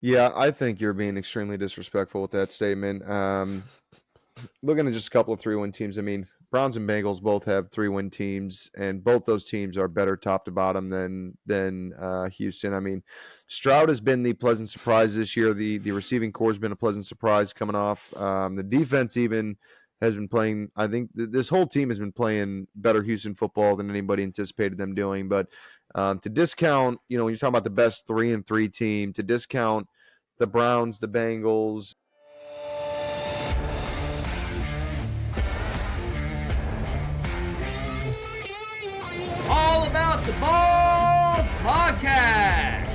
Yeah, I think you're being extremely disrespectful with that statement. Looking at just a couple of 3-win teams, I mean, Browns and Bengals both have 3-win teams, and both those teams are better top to bottom than Houston. I mean, Stroud has been the pleasant surprise this year. The receiving core has been a pleasant surprise coming off. The defense even has been playing. I think this whole team has been playing better Houston football than anybody anticipated them doing. But to discount, when you're talking about the best 3-3 team, to discount the Browns, the Bengals. All About the Balls podcast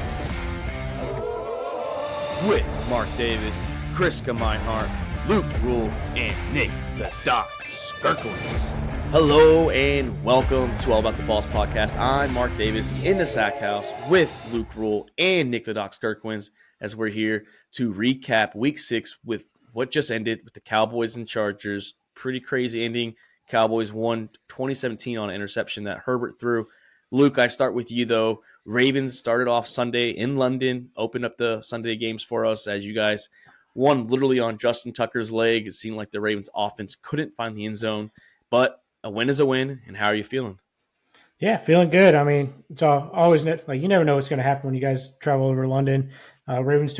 with Mark Davis, Chris Meinhardt, Luke Rule, and Nick the Doc Skirkowitz. Hello and welcome to All About the Balls podcast. I'm Mark Davis in the Sack House with Luke Rule and Nick the Doc Skirkowitz as we're here to recap Week 6 with what just ended with the Cowboys and Chargers. Pretty crazy ending. Cowboys won 2017 on an interception that Herbert threw. Luke, I start with you, though. Ravens started off Sunday in London, opened up the Sunday games for us as you guys won literally on Justin Tucker's leg. It seemed like the Ravens offense couldn't find the end zone, but a win is a win. And how are you feeling? Yeah, feeling good. I mean, it's always like you never know what's going to happen when you guys travel over to London. Ravens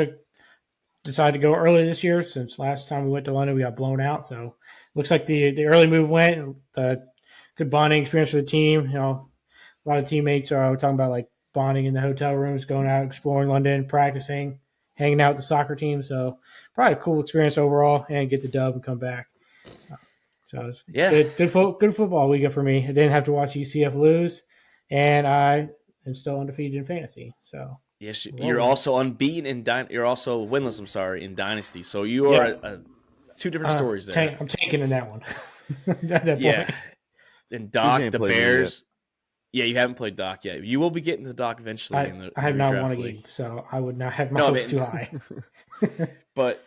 decided to go early this year since last time we went to London we got blown out. So looks like the early move went. The good bonding experience for the team. A lot of teammates are talking about like bonding in the hotel rooms, going out, exploring London, practicing, hanging out with the soccer team. So probably a cool experience overall, and get the dub and come back. So it's good football weekend for me. I didn't have to watch UCF lose, and I am still undefeated in fantasy. So yes, you're also unbeaten you're also winless. I'm sorry, in Dynasty. So you are two different stories there. I'm tanking in that one. At that yeah, point. and Doc, the Bears. Yeah, you haven't played Doc yet. You will be getting to Doc eventually. I have not won a game, so I would not have my hopes too high. But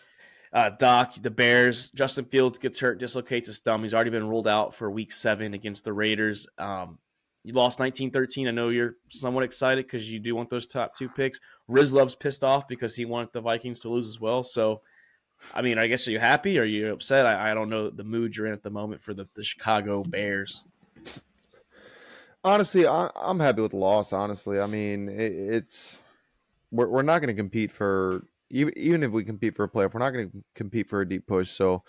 Doc, the Bears, Justin Fields gets hurt, dislocates his thumb. He's already been ruled out for Week 7 against the Raiders. You lost 19-13. I know you're somewhat excited because you do want those top 2 picks. Riz Love's pissed off because he wanted the Vikings to lose as well. So, I mean, I guess are you happy or are you upset? I don't know the mood you're in at the moment for the Chicago Bears. Honestly, I'm happy with the loss. Honestly, I mean, we're not going to compete for even if we compete for a playoff, we're not going to compete for a deep push. So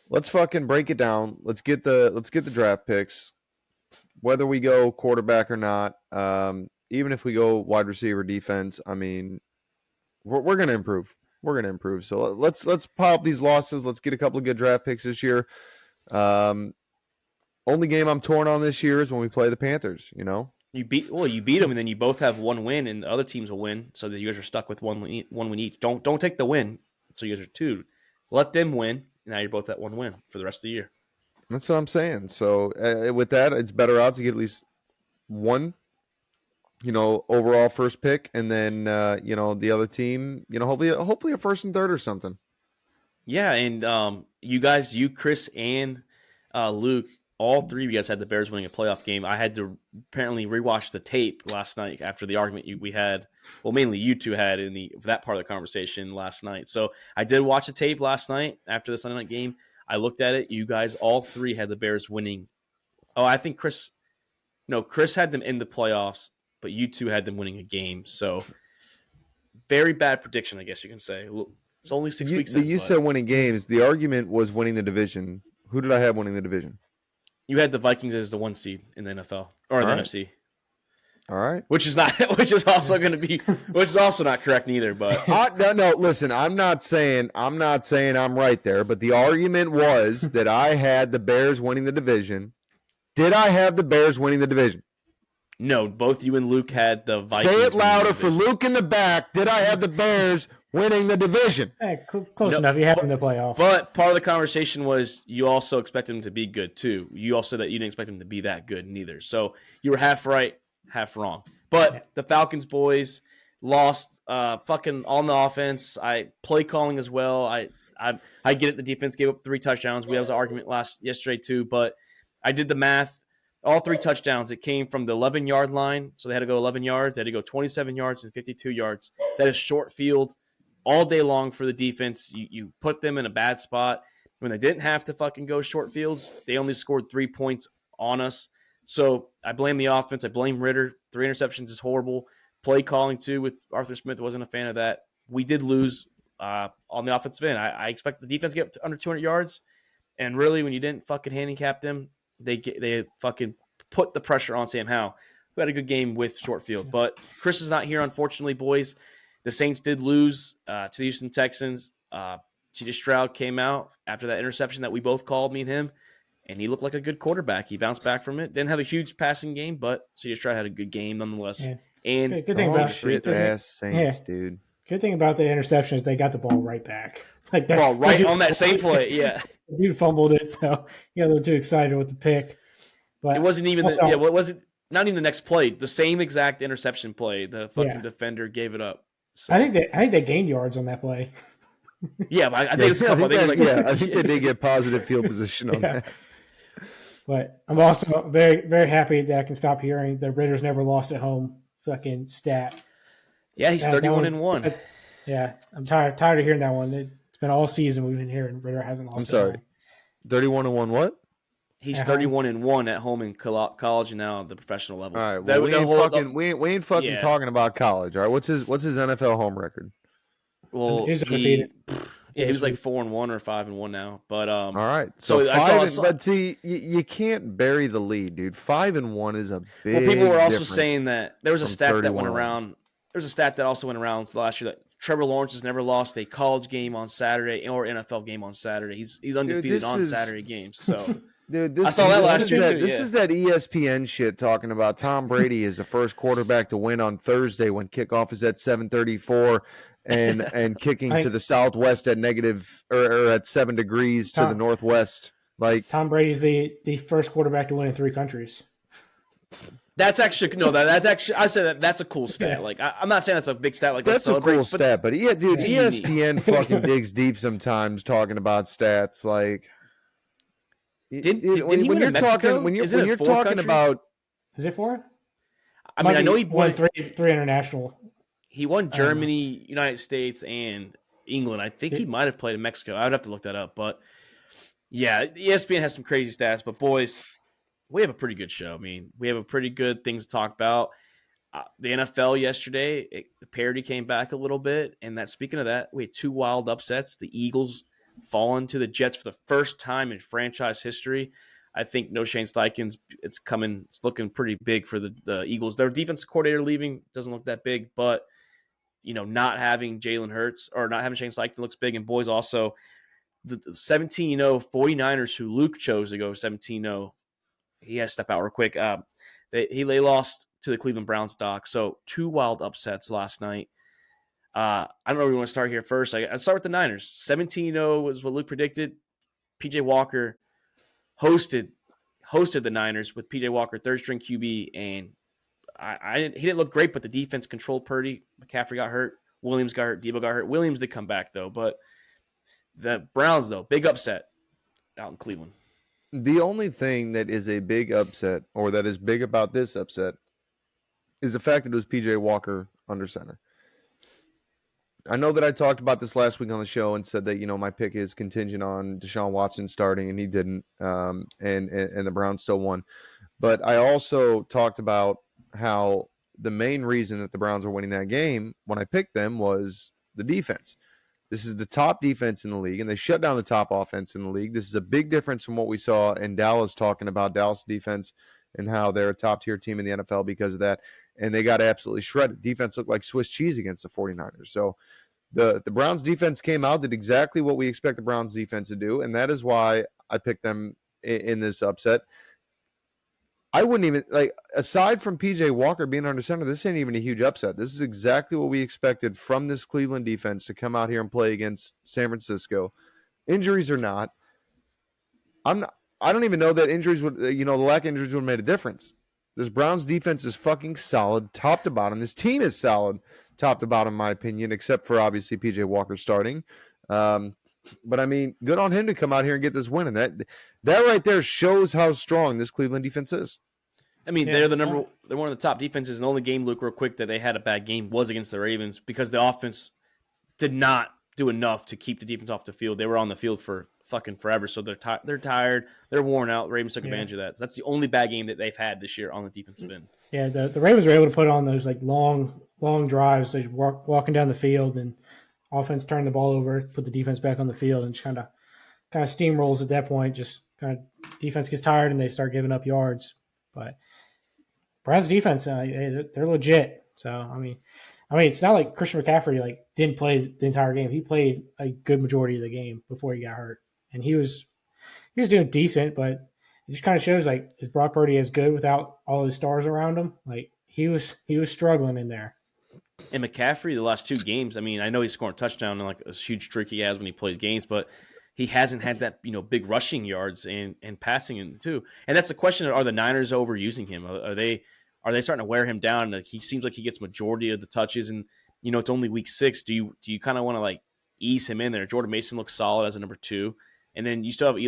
let's fucking break it down. Let's get the draft picks, whether we go quarterback or not. Even if we go wide receiver, defense, I mean, we're going to improve. We're going to improve. So let's pile up these losses. Let's get a couple of good draft picks this year. Only game I'm torn on this year is when we play the Panthers, You beat them, and then you both have one win, and the other teams will win, so that you guys are stuck with one win each. Don't take the win, so you guys are 2. Let them win, and now you're both at 1 win for the rest of the year. That's what I'm saying. So with that, it's better odds to get at least 1, overall first pick, and then the other team, hopefully a first and third or something. Yeah, and you, Chris, and Luke. All 3 of you guys had the Bears winning a playoff game. I had to apparently rewatch the tape last night after the argument we had. Well, mainly you 2 had in that part of the conversation last night. So I did watch the tape last night after the Sunday night game. I looked at it. You guys, all 3 had the Bears winning. Oh, I think Chris had them in the playoffs, but you 2 had them winning a game. So very bad prediction, I guess you can say. It's only 6 weeks. You said winning games. The argument was winning the division. Who did I have winning the division? You had the Vikings as the 1 seed in the NFL or in the NFC. All right, which is also not correct neither. But no. Listen, I'm not saying I'm right there, but the argument was that I had the Bears winning the division. Did I have the Bears winning the division? No, both you and Luke had the Vikings. Say it louder for Luke in the back. Did I have the Bears winning the division? Hey, close enough. You had them in the playoffs. But part of the conversation was you also expected them to be good too. You also said that you didn't expect them to be that good neither. So you were half right, half wrong. But the Falcons boys lost fucking on the offense. I play calling as well. I get it. The defense gave up 3 touchdowns. We had an argument yesterday too, but I did the math. All 3 touchdowns, it came from the 11-yard line. So they had to go 11 yards. They had to go 27 yards and 52 yards. That is short field. all day long for the defense. You put them in a bad spot. When they didn't have to fucking go short fields, they only scored 3 points on us. So I blame the offense. I blame Ritter. 3 interceptions is horrible. Play calling, too, with Arthur Smith. Wasn't a fan of that. We did lose on the offensive end. I expect the defense to get under 200 yards. And really, when you didn't fucking handicap them, they fucking put the pressure on Sam Howell, who had a good game with short field. But Chris is not here, unfortunately, boys. The Saints did lose to the Houston Texans. C.J. Stroud came out after that interception that we both called, me and him, and he looked like a good quarterback. He bounced back from it. Didn't have a huge passing game, but C.J. Stroud had a good game nonetheless. Yeah. And good thing about Saints, dude. Good thing about the interception is they got the ball right back. Like that, well, right on that same play, yeah. The dude fumbled it, so he got a little too excited with the pick. But it wasn't even what was it? Not even the next play. The same exact interception play. The fucking defender gave it up. So. I think they gained yards on that play. Yeah, but I think it was a couple. I think they did get positive field position on that. But I'm also very, very happy that I can stop hearing the Raiders never lost at home fucking stat. Yeah, he's 31-1. Yeah, I'm tired of hearing that one. It's been all season we've been hearing Raider hasn't lost. I'm sorry, 31-1 what? He's 31-1 at home in college and now at the professional level. All right, well, we ain't fucking talking about college. All right, what's his NFL home record? Well, he's undefeated. He was like 4-1 or 5-1 now. But all right, so but see, you can't bury the lead, dude. 5-1 is a big. Well, people were also saying that there was a stat that went around. There's a stat that also went around last year that Trevor Lawrence has never lost a college game on Saturday or NFL game on Saturday. He's undefeated on Saturday games. So. Dude, I saw that last year too. This is that ESPN shit talking about Tom Brady is the first quarterback to win on Thursday when kickoff is at 7:34 and kicking to the southwest at negative or at 7 degrees to the northwest. Like Tom Brady's the first quarterback to win in 3 countries. That's actually that's actually I said that's a cool stat. Yeah. Like I'm not saying that's a big stat. Like that's a cool stat, but yeah, dude, ESPN fucking digs deep sometimes talking about stats. Like. When you're talking about, is it 4? I mean, I know he won 3 international. He won Germany, United States, and England. I think he might have played in Mexico. I would have to look that up, but yeah, ESPN has some crazy stats. But boys, we have a pretty good show. I mean, we have a pretty good things to talk about. The NFL yesterday, the parity came back a little bit, and speaking of that, we had 2 wild upsets. The Eagles fallen to the Jets for the first time in franchise history. I think no Shane Steichen. It's looking pretty big for the Eagles. Their defensive coordinator leaving doesn't look that big, but not having Jalen Hurts or not having Shane Steichen looks big. And boys, also the 17-0 49ers, who Luke chose to go 17-0. He has to step out real quick. They lost to the Cleveland Browns, Doc. So 2 wild upsets last night. I don't know where we want to start here first. I'd start with the Niners. 17-0 was what Luke predicted. PJ Walker hosted the Niners with PJ Walker, third-string QB, and he didn't look great, but the defense controlled Purdy. McCaffrey got hurt. Williams got hurt. Debo got hurt. Williams did come back, though. But the Browns, though, big upset out in Cleveland. The only thing that is a big upset, or that is big about this upset, is the fact that it was PJ Walker under center. I know that I talked about this last week on the show and said that, my pick is contingent on Deshaun Watson starting, and he didn't, and the Browns still won. But I also talked about how the main reason that the Browns were winning that game when I picked them was the defense. This is the top defense in the league, and they shut down the top offense in the league. This is a big difference from what we saw in Dallas, talking about Dallas defense and how they're a top-tier team in the NFL because of that. And they got absolutely shredded. Defense looked like Swiss cheese against the 49ers. So the Browns defense came out, did exactly what we expect the Browns defense to do, and that is why I picked them in this upset. I wouldn't even, aside from PJ Walker being under center, this ain't even a huge upset. This is exactly what we expected from this Cleveland defense to come out here and play against San Francisco. Injuries or not, I don't even know that injuries would, the lack of injuries would have made a difference. This Browns defense is fucking solid, top to bottom. This team is solid, top to bottom, in my opinion, except for obviously PJ Walker starting. But I mean, good on him to come out here and get this win. And that right there shows how strong this Cleveland defense is. I mean, they're one of the top defenses. And the only game, Luke, real quick, that they had a bad game was against the Ravens because the offense did not do enough to keep the defense off the field. They were on the field for fucking forever, so they're tired, they're worn out. The Ravens took advantage of that. So that's the only bad game that they've had this year on the defensive end. Yeah, the Ravens were able to put on those like long drives, like walking down the field, and offense turned the ball over, put the defense back on the field, and just kind of steamrolls at that point. Just kind of defense gets tired and they start giving up yards. But Browns defense, they're legit. So I mean, it's not like Christian McCaffrey like didn't play the entire game. He played a good majority of the game before he got hurt, and he was doing decent. But it just kind of shows like, is Brock Purdy as good without all his stars around him? Like he was struggling in there. And McCaffrey, the last 2 games, I mean, I know he's scoring a touchdown and like a huge streak he has when he plays games, but he hasn't had that, big rushing yards and passing in too. And that's the question: are the Niners overusing him? Are they starting to wear him down? Like, he seems like he gets majority of the touches, and it's only week 6. Do you kind of want to like ease him in there? Jordan Mason looks solid as a number 2, and then you still have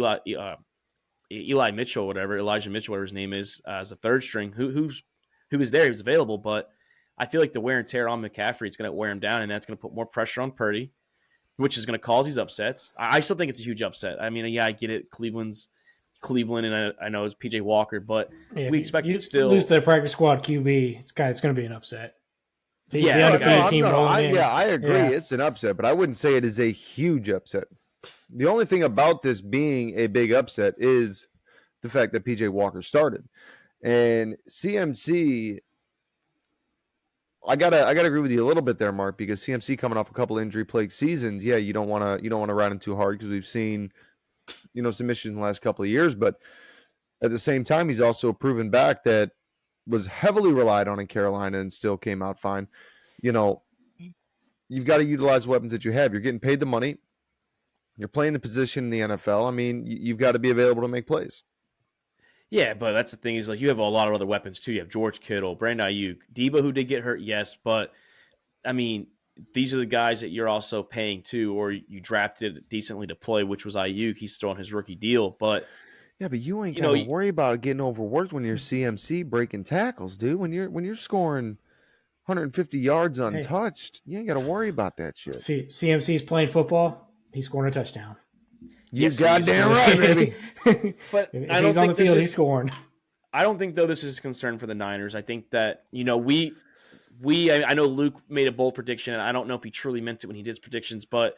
Elijah Mitchell, whatever his name is, as a third string. Who was there? He was available, but I feel like the wear and tear on McCaffrey is going to wear him down, and that's going to put more pressure on Purdy, which is going to cause these upsets. I still think it's a huge upset. I mean, yeah, I get it. Cleveland, and I know it's PJ Walker, but we expect it still. Lose to the practice squad QB, it's going to be an upset. I agree. Yeah. It's an upset, but I wouldn't say it is a huge upset. The only thing about this being a big upset is the fact that PJ Walker started, and CMC. I gotta agree with you a little bit there, Mark, because CMC coming off a couple injury-plagued seasons. Yeah, you don't want to ride him too hard because we've seen, some issues in the last couple of years. But at the same time, he's also proven back that was heavily relied on in Carolina and still came out fine. You've got to utilize the weapons that you have. You're getting paid the money. You're playing the position in the NFL. I mean, you've got to be available to make plays. Yeah, but that's the thing is, like, you have a lot of other weapons too. You have George Kittle, Brandon Ayuk, Debo, who did get hurt, yes, but I mean, these are the guys that you're also paying too, or you drafted decently to play, which was Ayuk. He's still on his rookie deal, but yeah, but you ain't got to worry about getting overworked when you're CMC breaking tackles, dude. When you're scoring 150 yards untouched, you ain't got to worry about that shit. CMC's playing football. He's scoring a touchdown. You goddamn right, baby. But if he's on the field, he's scoring. I don't think, though, this is a concern for the Niners. I think that, I know Luke made a bold prediction, and I don't know if he truly meant it when he did his predictions, but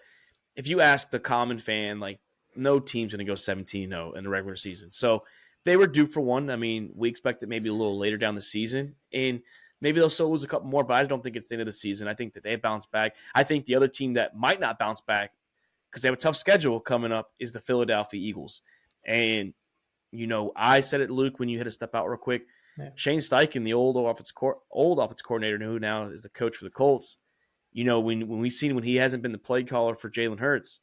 if you ask the common fan, like, no team's going to go 17-0 in the regular season. So they were due for one. I mean, we expect it maybe a little later down the season, and maybe they'll still lose a couple more, but I don't think it's the end of the season. I think that they bounce back. I think the other team that might not bounce back, because they have a tough schedule coming up, is the Philadelphia Eagles. And, I said it, Luke, when you had to step out real quick. Yeah. Shane Steichen, the old offense coordinator, who now is the coach for the Colts, when we've seen when he hasn't been the play caller for Jalen Hurts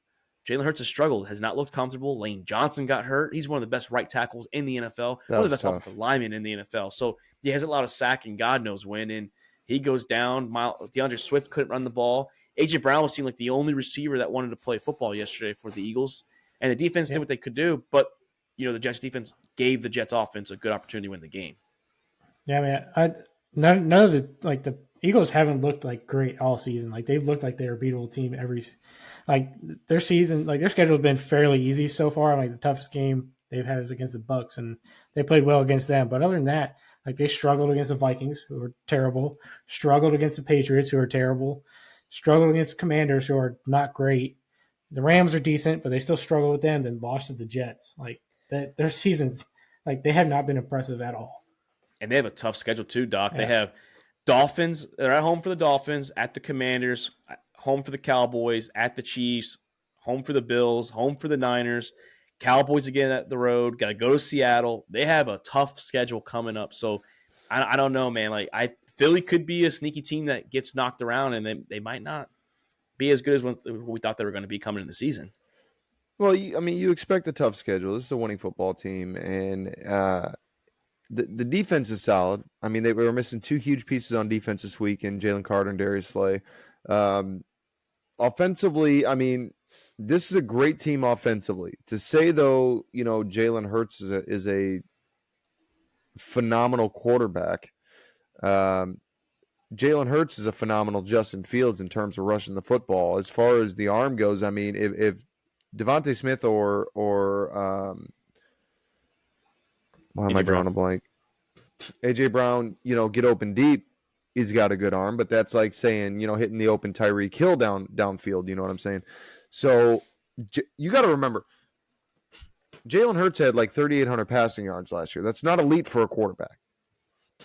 has struggled, has not looked comfortable. Lane Johnson got hurt. He's one of the best right tackles in the NFL, one of the best offensive linemen in the NFL. So he has a lot of sack and God knows when, and he goes down. DeAndre Swift couldn't run the ball. A.J. Brown seemed like the only receiver that wanted to play football yesterday for the Eagles. And the defense did what they could do, but, the Jets defense gave the Jets offense a good opportunity to win the game. Yeah, I mean, none of the Eagles haven't looked like great all season. Like, they've looked like they're a beatable team their season, their schedule has been fairly easy so far. Like, the toughest game they've had is against the Bucs, and they played well against them. But other than that, they struggled against the Vikings, who are terrible, struggled against the Patriots, who are terrible, struggled against the Commanders, who are not great. The Rams are decent, but they still struggle with them, then lost to the Jets. Their seasons, they have not been impressive at all. And they have a tough schedule too, Doc. Yeah. They have Dolphins. They're at home for the Dolphins, at the Commanders, home for the Cowboys, at the Chiefs, home for the Bills, home for the Niners, Cowboys again at the road, got to go to Seattle. They have a tough schedule coming up. So I don't know, man. Philly could be a sneaky team that gets knocked around, and they might not be as good as what we thought they were going to be coming in the season. Well, you expect a tough schedule. This is a winning football team, and the defense is solid. I mean, they were missing 2 huge pieces on defense this week in Jalen Carter and Darius Slay. Offensively, I mean, this is a great team offensively. To say, though, Jalen Hurts is a phenomenal quarterback, Jalen Hurts is a phenomenal Justin Fields in terms of rushing the football. As far as the arm goes, I mean, if Devontae Smith or why am I AJ drawing Brown. a blank? AJ Brown, get open deep, he's got a good arm, but that's like saying, hitting the open Tyreek Hill downfield. You know what I'm saying? So you got to remember, Jalen Hurts had like 3,800 passing yards last year. That's not elite for a quarterback.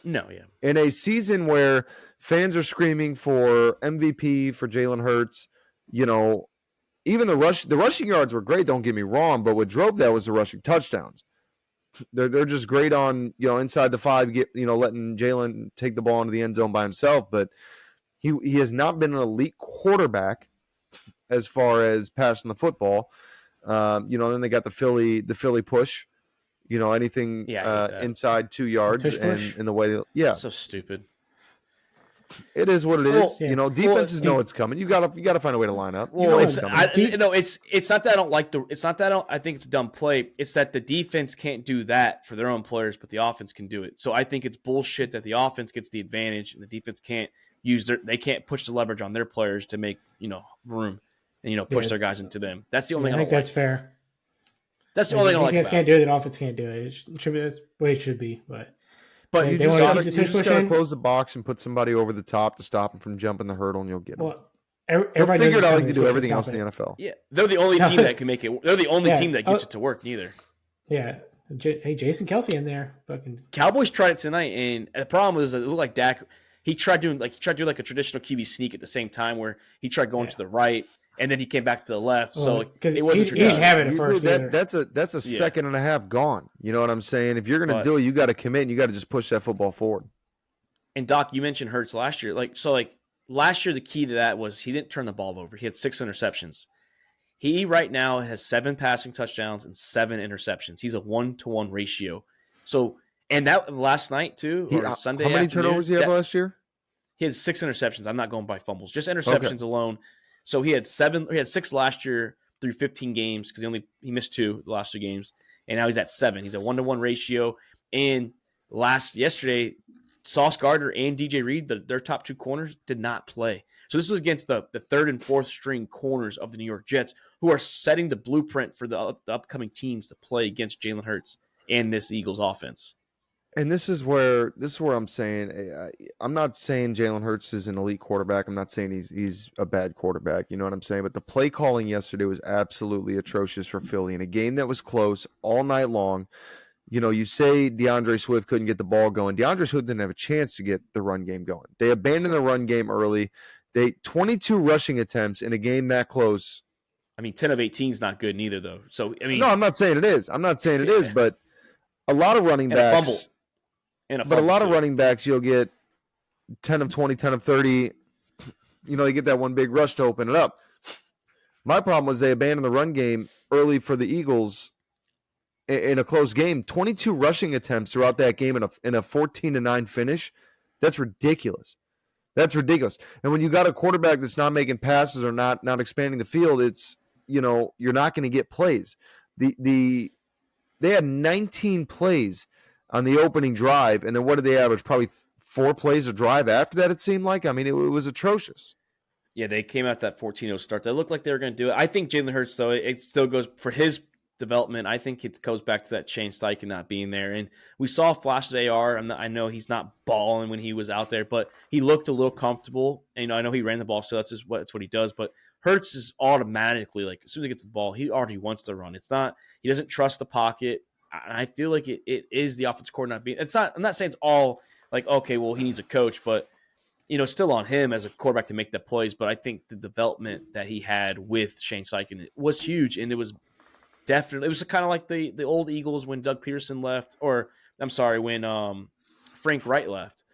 No, yeah. In a season where fans are screaming for MVP for Jalen Hurts, even the rushing yards were great. Don't get me wrong, but what drove that was the rushing touchdowns. They're just great on inside the 5, letting Jalen take the ball into the end zone by himself. But he has not been an elite quarterback as far as passing the football. Then they got the Philly push. Anything inside 2 yards and in the way, So stupid. It is what it is. Well, Defenses know it's coming. You gotta find a way to line up. Well, it's coming. It's not that I don't like it's not that I think it's a dumb play. It's that the defense can't do that for their own players, but the offense can do it. So I think it's bullshit that the offense gets the advantage and the defense can't they can't push the leverage on their players to make room and push their guys into them. That's the only thing I think that's fair. That's the only thing I like about it. Defense can't do it, and offense can't do it. It should be that's the way it should be, but. You just got to close the box and put somebody over the top to stop them from jumping the hurdle, and you'll get them. Well, they'll figure it out like they do everything else in the NFL. Yeah, they're the only team that can make it. They're the only team that gets it to work. Neither. Yeah. Hey, Jason Kelsey in there. Fucking Cowboys tried it tonight, and the problem was it looked like Dak. He tried doing like a traditional QB sneak at the same time, where he tried going to the right, and then he came back to the left. So it wasn't he didn't have it at first. That's a second and a half gone. You know what I'm saying? If you're going to do it, you got to commit. And you got to just push that football forward. And Doc, you mentioned Hurts last year. Last year, the key to that was he didn't turn the ball over. He had 6 interceptions. He right now has 7 passing touchdowns and 7 interceptions. He's a 1-to-1 ratio. So, and that last night too, or Sunday. How many turnovers did he have last year? He had 6 interceptions. I'm not going by fumbles, just interceptions alone. So he had 6 last year through 15 games because he missed 2 the last 2 games, and now he's at 7. He's a 1-to-1 ratio. And yesterday, Sauce Gardner and DJ Reed, their top 2 corners, did not play. So this was against the 3rd and 4th string corners of the New York Jets, who are setting the blueprint for the upcoming teams to play against Jalen Hurts and this Eagles offense. And this is where I'm saying I'm not saying Jalen Hurts is an elite quarterback. I'm not saying he's a bad quarterback. You know what I'm saying? But the play calling yesterday was absolutely atrocious for Philly in a game that was close all night long. You say DeAndre Swift couldn't get the ball going. DeAndre Swift didn't have a chance to get the run game going. They abandoned the run game early. 22 rushing attempts in a game that close. I mean, 10 of 18 is not good neither, though. So no, I'm not saying it is. But a lot of running backs. But a lot of running backs, you'll get 10 of 20, 10 of 30. You get that one big rush to open it up. My problem was they abandoned the run game early for the Eagles in a close game. 22 rushing attempts throughout that game in a 14-9 finish. That's ridiculous. And when you got a quarterback that's not making passes or not expanding the field, it's you're not going to get plays. They had 19 plays on the opening drive, and then what did they average? Probably 4 plays a drive after that, it seemed like. I mean, it was atrocious. Yeah, they came out that 14-0 start. They looked like they were going to do it. I think Jalen Hurts, though, it still goes for his development. I think it goes back to that Shane Steichen not being there. And we saw flashes of AR. I know he's not balling when he was out there, but he looked a little comfortable. And I know he ran the ball, so that's what he does. But Hurts is automatically, like, as soon as he gets the ball, he already wants to run. It's not – he doesn't trust the pocket. I feel like it is the offensive coordinator not being. It's not. I'm not saying it's all like okay. Well, he needs a coach, but still on him as a quarterback to make the plays. But I think the development that he had with Shane Steichen was huge, and it was definitely. It was kind of like the old Eagles when Doug Peterson left, or I'm sorry, when Frank Wright left.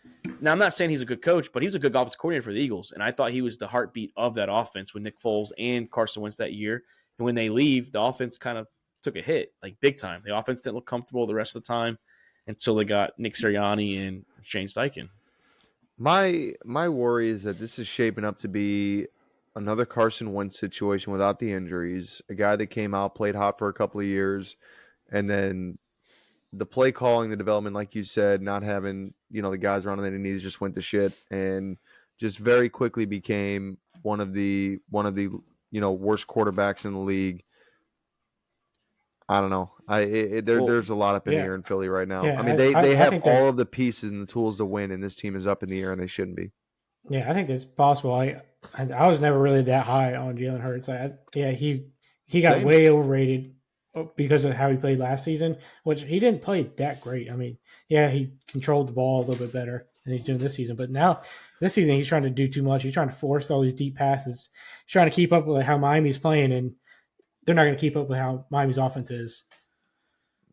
Now I'm not saying he's a good coach, but he was a good offensive coordinator for the Eagles, and I thought he was the heartbeat of that offense with Nick Foles and Carson Wentz that year. And when they leave, the offense kind of took a hit, like big time. The offense didn't look comfortable the rest of the time until they got Nick Sirianni and Shane Steichen. My worry is that this is shaping up to be another Carson Wentz situation without the injuries. A guy that came out, played hot for a couple of years, and then the play calling, the development, like you said, not having the guys around their knees just went to shit and just very quickly became one of the worst quarterbacks in the league. I don't know. There's a lot up in the yeah, air in Philly right now. yeah. I mean, they I have think that's all of the pieces and the tools to win, and this team is up in the air, and they shouldn't be. yeah, I think that's possible. I was never really that high on Jalen Hurts. He got Same. way overrated because of how he played last season, which he didn't play that great. I mean, yeah, he controlled the ball a little bit better than he's doing this season, but now this season he's trying to do too much. He's trying to force all these deep passes. He's trying to keep up with how Miami's playing, and they're not going to keep up with how Miami's offense is.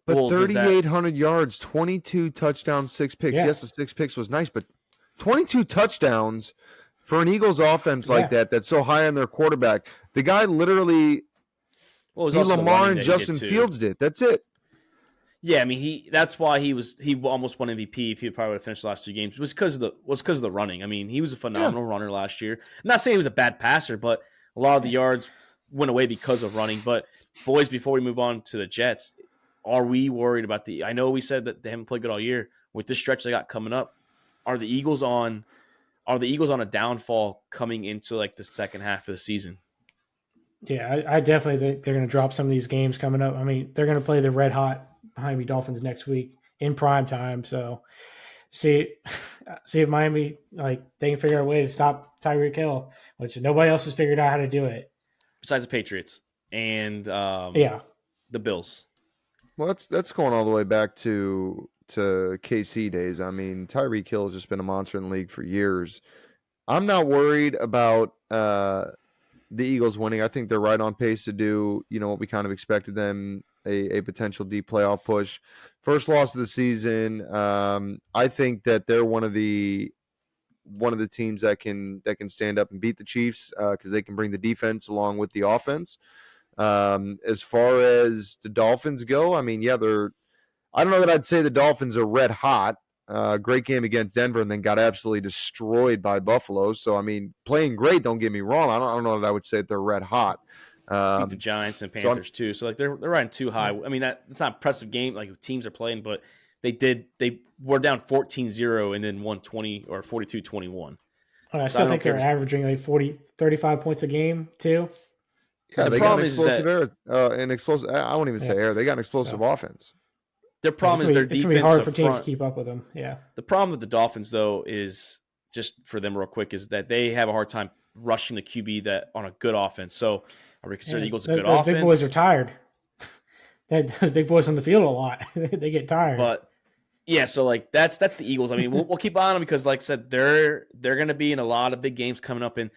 But Well, does that- 3,800 yards, 22 touchdowns, 6 picks. Yeah. Yes, the 6 picks was nice, but 22 touchdowns for an Eagles offense like that's so high on their quarterback. The guy literally Well, it was also the Lamar running and that he Justin did, too. Fields did. That's it. Yeah, I mean that's why he almost won MVP if he probably would have finished the last 2 games. It was because of the running. I mean, he was a phenomenal runner last year. I'm not saying he was a bad passer, but a lot of the yards went away because of running. But boys, before we move on to the Jets, are we worried about I know we said that they haven't played good all year. With this stretch they got coming up, are the Eagles on a downfall coming into like the second half of the season? Yeah, I definitely think they're going to drop some of these games coming up. I mean, they're going to play the red hot Miami Dolphins next week in prime time. So see if Miami they can figure out a way to stop Tyreek Hill, which nobody else has figured out how to do it besides the Patriots and the Bills. Well, that's going all the way back to KC days. I mean, Tyreek Hill has just been a monster in the league for years. I'm not worried about the Eagles winning. I think they're right on pace to do, what we kind of expected them, a potential deep playoff push. First loss of the season. I think that they're one of the teams that can stand up and beat the Chiefs because they can bring the defense along with the offense. As far as the Dolphins go, I mean, I don't know that I'd say the Dolphins are red hot. Great game against Denver and then got absolutely destroyed by Buffalo. So, I mean, playing great, don't get me wrong. I don't know that I would say that they're red hot. Beat the Giants and Panthers too. So, they're riding too high. I mean, that's not an impressive game like teams are playing, but they were down 14-0 and then won 20 or 42-21. I still think they're averaging 35 points a game too. Yeah, they got an explosive air, I won't even say air. They got an explosive offense. Their problem is their defense. It's going to be hard for teams to keep up with them. Yeah. The problem with the Dolphins, though, is just for them real quick, is that they have a hard time rushing the QB that on a good offense. So are we consider the Eagles a good offense? Those big boys are tired. Those big boys on the field a lot. They get tired. But yeah, so that's the Eagles. I mean, we'll keep on them because, like I said, they're going to be in a lot of big games coming up. And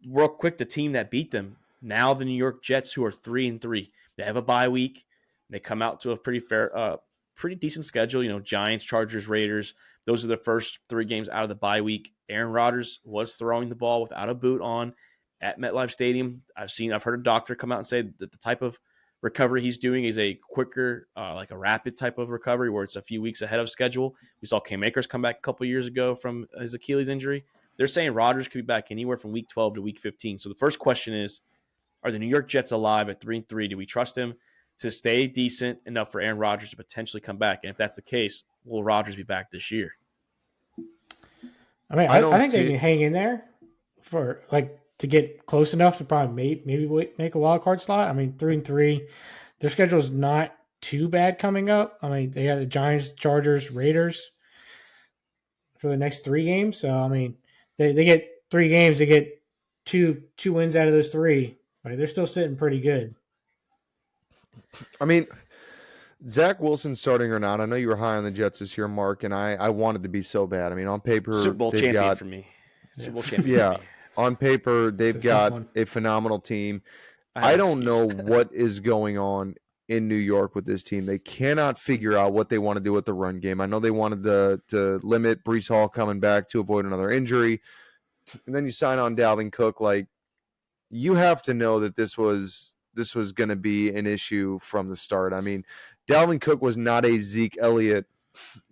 real quick, the team that beat them now, the New York Jets, who are 3-3. They have a bye week. They come out to a pretty decent schedule. Giants, Chargers, Raiders. Those are the first 3 games out of the bye week. Aaron Rodgers was throwing the ball without a boot on at MetLife Stadium. I've heard a doctor come out and say that the type of recovery he's doing is a quicker, like a rapid type of recovery where it's a few weeks ahead of schedule. We saw Cam Akers come back a couple years ago from his Achilles injury. They're saying Rodgers could be back anywhere from week 12 to week 15. So the first question is, are the New York Jets alive at 3-3? Do we trust him to stay decent enough for Aaron Rodgers to potentially come back? And if that's the case, will Rodgers be back this year? I mean, I think they can hang in there for to get close enough to probably maybe make a wild card slot. I mean, 3-3, their schedule is not too bad coming up. I mean, they got the Giants, Chargers, Raiders for the next 3 games. So I mean, they get 3 games. They get two wins out of those 3. They're still sitting pretty good. I mean, Zach Wilson starting or not, I know you were high on the Jets this year, Mark, and I wanted to be so bad. I mean, on paper, Super Bowl champion for me. Super Bowl champion. Yeah, on paper, they've got a phenomenal team. I don't know what is going on in New York with this team. They cannot figure out what they want to do with the run game. I know they wanted to limit Breece Hall coming back to avoid another injury, and then you sign on Dalvin Cook. You have to know that this was going to be an issue from the start. I mean, Dalvin Cook was not a Zeke Elliott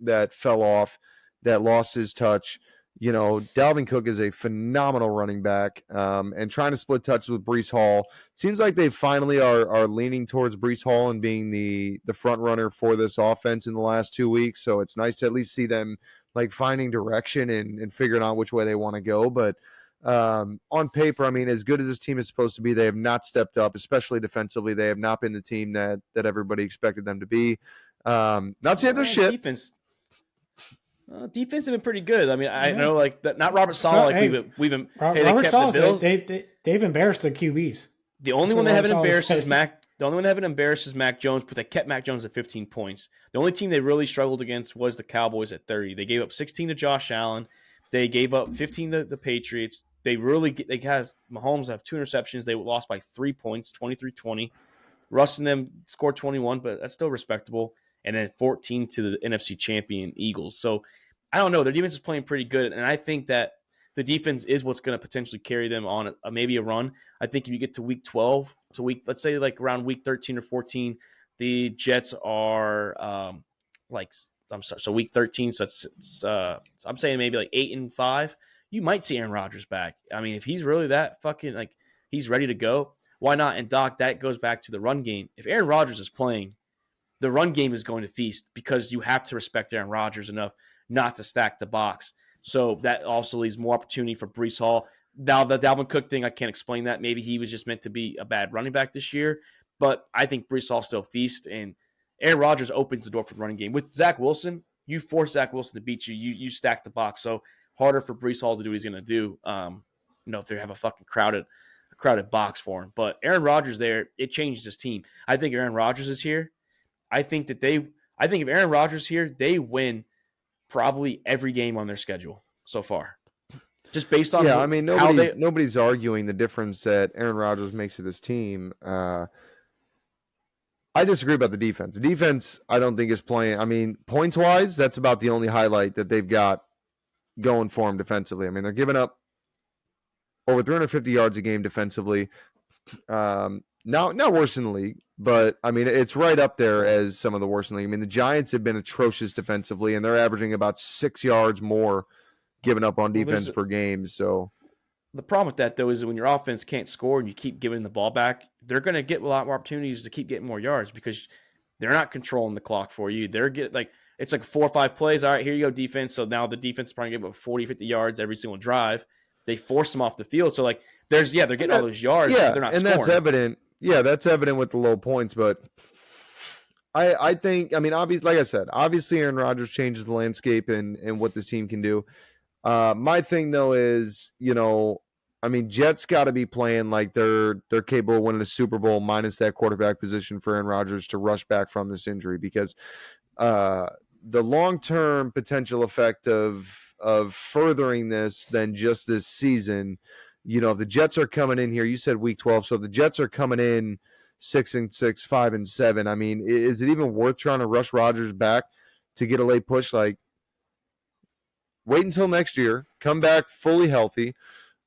that fell off, that lost his touch. Dalvin Cook is a phenomenal running back, and trying to split touches with Breece Hall. Seems like they finally are leaning towards Breece Hall and being the front runner for this offense in the last 2 weeks. So it's nice to at least see them like finding direction and figuring out which way they want to go. But on paper, I mean, as good as this team is supposed to be, they have not stepped up, especially defensively. They have not been the team that everybody expected them to be. Not saying they're shit. Defense have been pretty good. I mean, I know like that. Not Robert So, Sala. hey, We've been. Robert kept Saleh, the Bills. they've embarrassed the QBs. The only That's one what they haven't Robert Saleh embarrassed is said. Mac. The only one they haven't embarrassed is Mac Jones, but they kept Mac Jones at 15 points. The only team they really struggled against was the Cowboys at 30. They gave up 16 to Josh Allen. They gave up 15 to the Patriots. They have Mahomes have 2 interceptions. They lost by 3 points, 23-20. Russ and them scored 21, but that's still respectable. And then 14 to the NFC champion Eagles. So I don't know. Their defense is playing pretty good, and I think that the defense is what's going to potentially carry them on maybe a run. I think if you get to week 12, let's say like around week 13 or 14, the Jets are so week 13. So I'm saying maybe like 8-5. You might see Aaron Rodgers back. I mean, if he's really that fucking like he's ready to go, why not? And Doc, that goes back to the run game. If Aaron Rodgers is playing, the run game is going to feast because you have to respect Aaron Rodgers enough not to stack the box. So that also leaves more opportunity for Breece Hall. Now, the Dalvin Cook thing, I can't explain that. Maybe he was just meant to be a bad running back this year. But I think Breece Hall still feasts, and Aaron Rodgers opens the door for the running game. With Zach Wilson, you force Zach Wilson to beat you. You stack the box. So harder for Breece Hall to do what he's going to do, if they have a fucking crowded box for him. But Aaron Rodgers there, it changed his team. I think Aaron Rodgers is here. I think if Aaron Rodgers is here, they win probably every game on their schedule so far. Just based on nobody's arguing the difference that Aaron Rodgers makes to this team. I disagree about the defense. The defense, I don't think is playing. I mean, points-wise, that's about the only highlight that they've got going for them defensively. I mean, they're giving up over 350 yards a game defensively. Not worse in the league, but I mean, it's right up there as some of the worst in the league. I mean, the Giants have been atrocious defensively, and they're averaging about 6 yards more given up on defense per game. So the problem with that, though, is that when your offense can't score and you keep giving the ball back, they're going to get a lot more opportunities to keep getting more yards because they're not controlling the clock for you. It's like 4 or 5 plays. All right, here you go, defense. So now the defense is probably going to give up 40, 50 yards every single drive. They force them off the field. So, they're getting all those yards, but they're not scoring. That's evident. Yeah, that's evident with the low points. But I think, obviously, like I said, obviously Aaron Rodgers changes the landscape and what this team can do. My thing, though, is, Jets got to be playing like they're capable of winning a Super Bowl minus that quarterback position for Aaron Rodgers to rush back from this injury because the long-term potential effect of furthering this than just this season, if the Jets are coming in here, you said week 12, so if the Jets are coming in 6-6, 5-7, I mean, is it even worth trying to rush Rodgers back to get a late push? Like, wait until next year, come back fully healthy,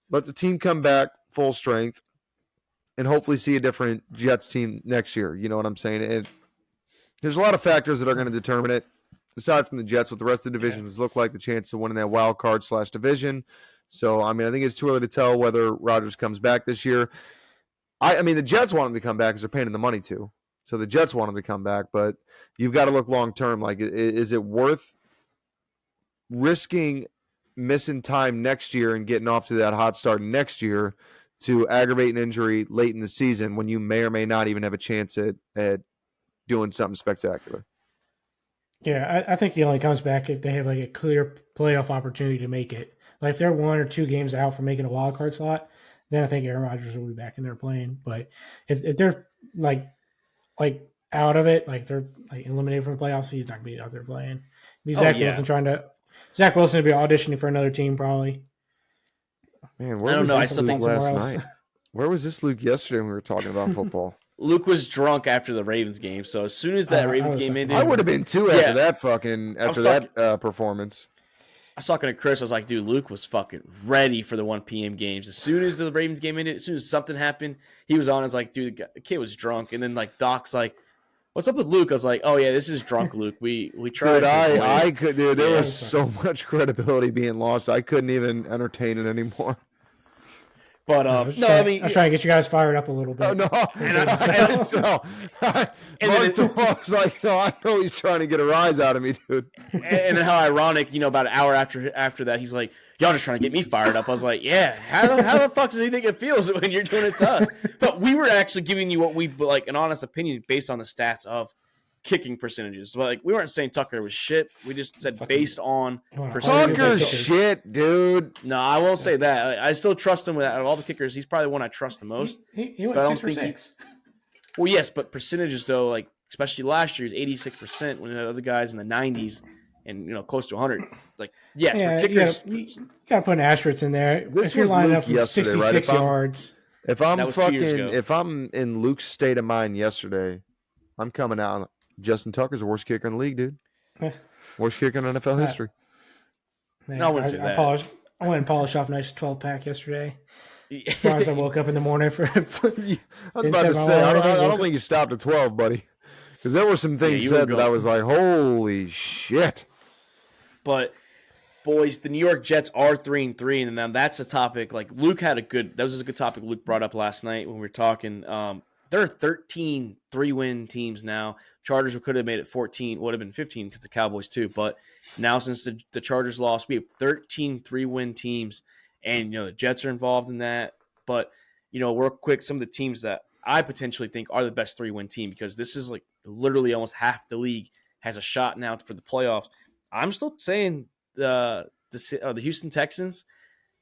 let the team come back full strength, and hopefully see a different Jets team next year. You know what I'm saying? There's a lot of factors that are going to determine it. Aside from the Jets, what the rest of the divisions look like, the chance of winning that wild card / division. So, I think it's too early to tell whether Rodgers comes back this year. The Jets want him to come back because they're paying him the money to. So the Jets want him to come back, but you've got to look long term. Like, is it worth risking missing time next year and getting off to that hot start next year to aggravate an injury late in the season when you may or may not even have a chance at doing something spectacular? Yeah, I think he only comes back if they have a clear playoff opportunity to make it. Like if they're 1 or 2 games out from making a wild card slot, then I think Aaron Rodgers will be back in there playing. But if they're like out of it, like they're eliminated from the playoffs, he's not gonna be out there playing. Zach Wilson will be auditioning for another team probably. Man, where was this Luke last night? Where was this Luke yesterday when we were talking about football? Luke was drunk after the Ravens game, so as soon as that Ravens game ended, I would have been too after that performance. I was talking to Chris. I was like, dude, Luke was fucking ready for the 1 p.m. games. As soon as the Ravens game ended, as soon as something happened, he was on. I was like, dude, the kid was drunk. And then Doc's like, what's up with Luke? I was like, oh yeah, this is drunk Luke. We tried. Dude, there was so much credibility being lost. I couldn't even entertain it anymore. But I was, no, trying, I mean, I was trying to get you guys fired up a little bit. Oh no! I didn't tell. Mark was like, "No, I know he's trying to get a rise out of me, dude." and then how ironic, about an hour after that, he's like, "Y'all just trying to get me fired up." I was like, "Yeah, how the fuck does he think it feels when you're doing it to us?" But we were actually giving you what we like an honest opinion based on the stats of kicking percentages. So, like, we weren't saying Tucker was shit. We just said based on percentages. Tucker's shit, dude. No, I won't say that. I still trust him. Out of all the kickers, he's probably the one I trust the most. He went 6 for 6. Well, yes, but percentages though, like especially last year, is 86% when the other guys in the 90s and close to 100. Like, yes, Yeah, for kickers, you got to put an asterisk in there. This If you're was lining Luke up from yesterday, 66 right? yards, If That was 2 years ago. if I'm in Luke's state of mind yesterday, I'm coming out. Justin Tucker's the worst kicker in the league, dude. Worst kicker in NFL history. man, No, I wouldn't say that. I went and polished off a nice 12-pack yesterday. As far as I woke up in the morning for I was about to say, I don't think you stopped at 12, buddy. Because there were some things said that I was like, holy shit. But boys, the New York Jets are 3-3, and then that's a topic. Like Luke had that was a good topic Luke brought up last night when we were talking. There are 13 3-win teams now. Chargers could have made it 14, would have been 15 because the Cowboys too. But now since the Chargers lost, we have 13 3-win teams, and the Jets are involved in that. But real quick, some of the teams that I potentially think are the best 3-win team, because this is like literally almost half the league has a shot now for the playoffs. I'm still saying the Houston Texans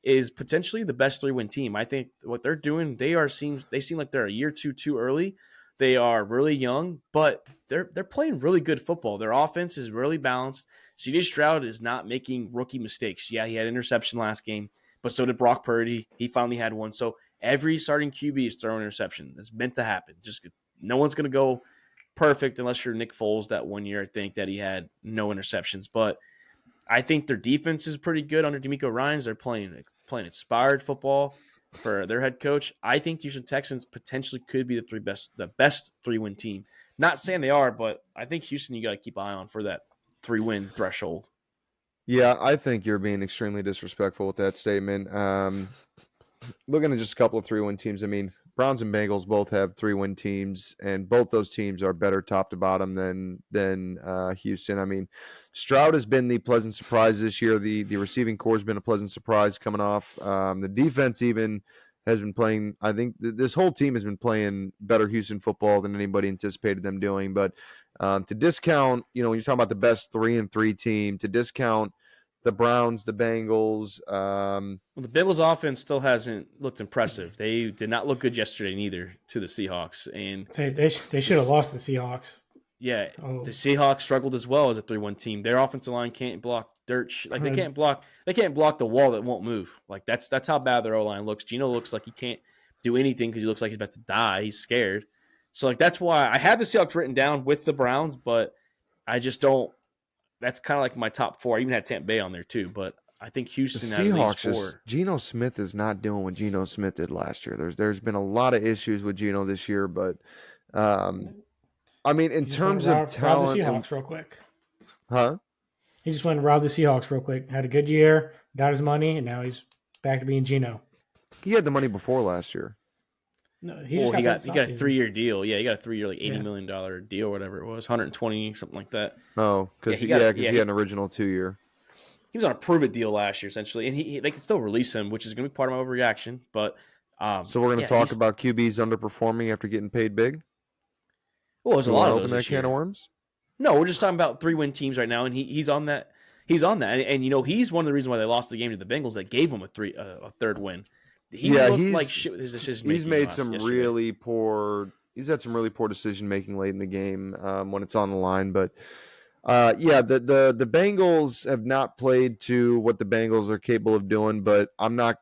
is potentially the best 3-win team. I think what they're doing, they seem like they're a year too early. They are really young, but they're playing really good football. Their offense is really balanced. C.J. Stroud is not making rookie mistakes. Yeah, he had interception last game, but so did Brock Purdy. He finally had one. So every starting QB is throwing interception. That's meant to happen. Just no one's going to go perfect unless you're Nick Foles that one year, I think, that he had no interceptions. But I think their defense is pretty good under D'Amico Ryans. They're playing inspired football for their head coach. I think Houston Texans potentially could be the best 3-win team. Not saying they are, but I think Houston you got to keep an eye on for that 3-win threshold. Yeah, I think you're being extremely disrespectful with that statement. Looking at just a couple of 3-win teams, I mean, Browns and Bengals both have 3-win teams, and both those teams are better top to bottom than Houston. I mean, Stroud has been the pleasant surprise this year. The receiving core has been a pleasant surprise coming off. The defense even has been playing. I think this whole team has been playing better Houston football than anybody anticipated them doing. But to discount, when you're talking about the best 3-3 team, to discount the Browns, the Bengals. Well, the Bengals offense still hasn't looked impressive. They did not look good yesterday neither to the Seahawks, and they should have lost the Seahawks. Yeah, The Seahawks struggled as well as a 3-1 team. Their offensive line can't block dirt. They can't block the wall that won't move. Like that's how bad their O-line looks. Geno looks like he can't do anything because he looks like he's about to die. He's scared. So that's why I have the Seahawks written down with the Browns, but I just don't. That's kind of like my top 4. I even had Tampa Bay on there too, but I think Houston. The Seahawks, Geno Smith is not doing what Geno Smith did last year. There's been a lot of issues with Geno this year, but I mean, in terms of talent, rob the Seahawks real quick. Huh? He just went and robbed the Seahawks real quick. Had a good year, got his money, and now he's back to being Geno. He had the money before last year. No, he got a 3-year deal. Yeah, he got a 3-year like $80 million deal, or whatever it was, 120 something like that. Oh, because he had an original 2-year. He was on a prove it deal last year essentially, and they can still release him, which is going to be part of my overreaction. But so we're going to talk about QBs underperforming after getting paid big. Well, there's a lot of those. Open that can of worms. No, we're just talking about 3-win teams right now, and he's on that. He's on that, and he's one of the reasons why they lost the game to the Bengals that gave him a third win. He's made some really poor. He's had some really poor decision making late in the game when it's on the line. But the Bengals have not played to what the Bengals are capable of doing. But I'm not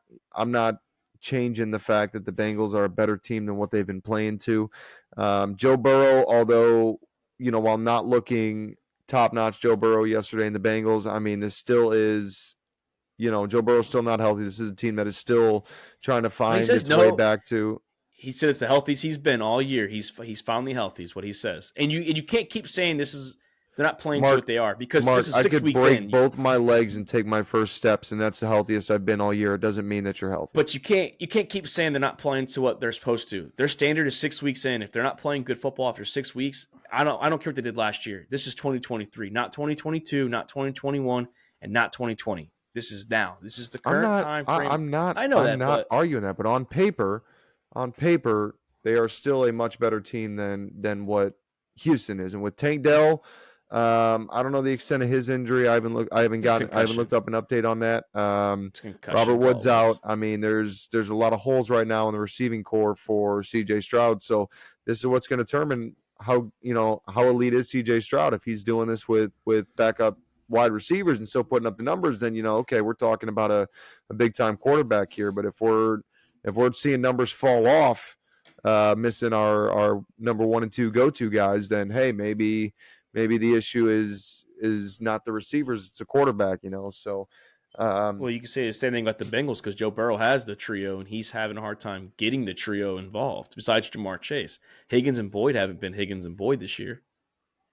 changing the fact that the Bengals are a better team than what they've been playing to. Joe Burrow, although while not looking top notch, Joe Burrow yesterday in the Bengals, I mean, this still is. Joe Burrow's still not healthy. This is a team that is still trying to find its way back to. He said it's the healthiest he's been all year. He's finally healthy, is what he says. And you can't keep saying this is They're not playing to Mark, what they are because Mark, this is I 6 could weeks break in. both my legs and take my first steps, and that's the healthiest I've been all year. It doesn't mean that you're healthy. But you can't keep saying they're not playing to what they're supposed to. Their standard is 6 weeks in. If they're not playing good football after 6 weeks, I don't care what they did last year. This is 2023, not 2022, not 2021, and not 2020. This is now. This is the current time frame. I'm not. I know I'm that, not but arguing that. But on paper, they are still a much better team than what Houston is. And with Tank Dell, I don't know the extent of his injury. I haven't looked up an update on that. it's concussion. Robert It's all Woods it is. out. I mean, there's a lot of holes right now in the receiving core for CJ Stroud. So this is what's going to determine how elite is CJ Stroud. If he's doing this with backup wide receivers and still putting up the numbers, then okay, we're talking about a big time quarterback here. But if we're seeing numbers fall off, missing our number 1 and 2 go-to guys, then hey, maybe the issue is not the receivers, it's the quarterback. So Well, you can say the same thing about the Bengals because Joe Burrow has the trio, and he's having a hard time getting the trio involved. Besides Jamar Chase, Higgins and Boyd haven't been Higgins and Boyd this year.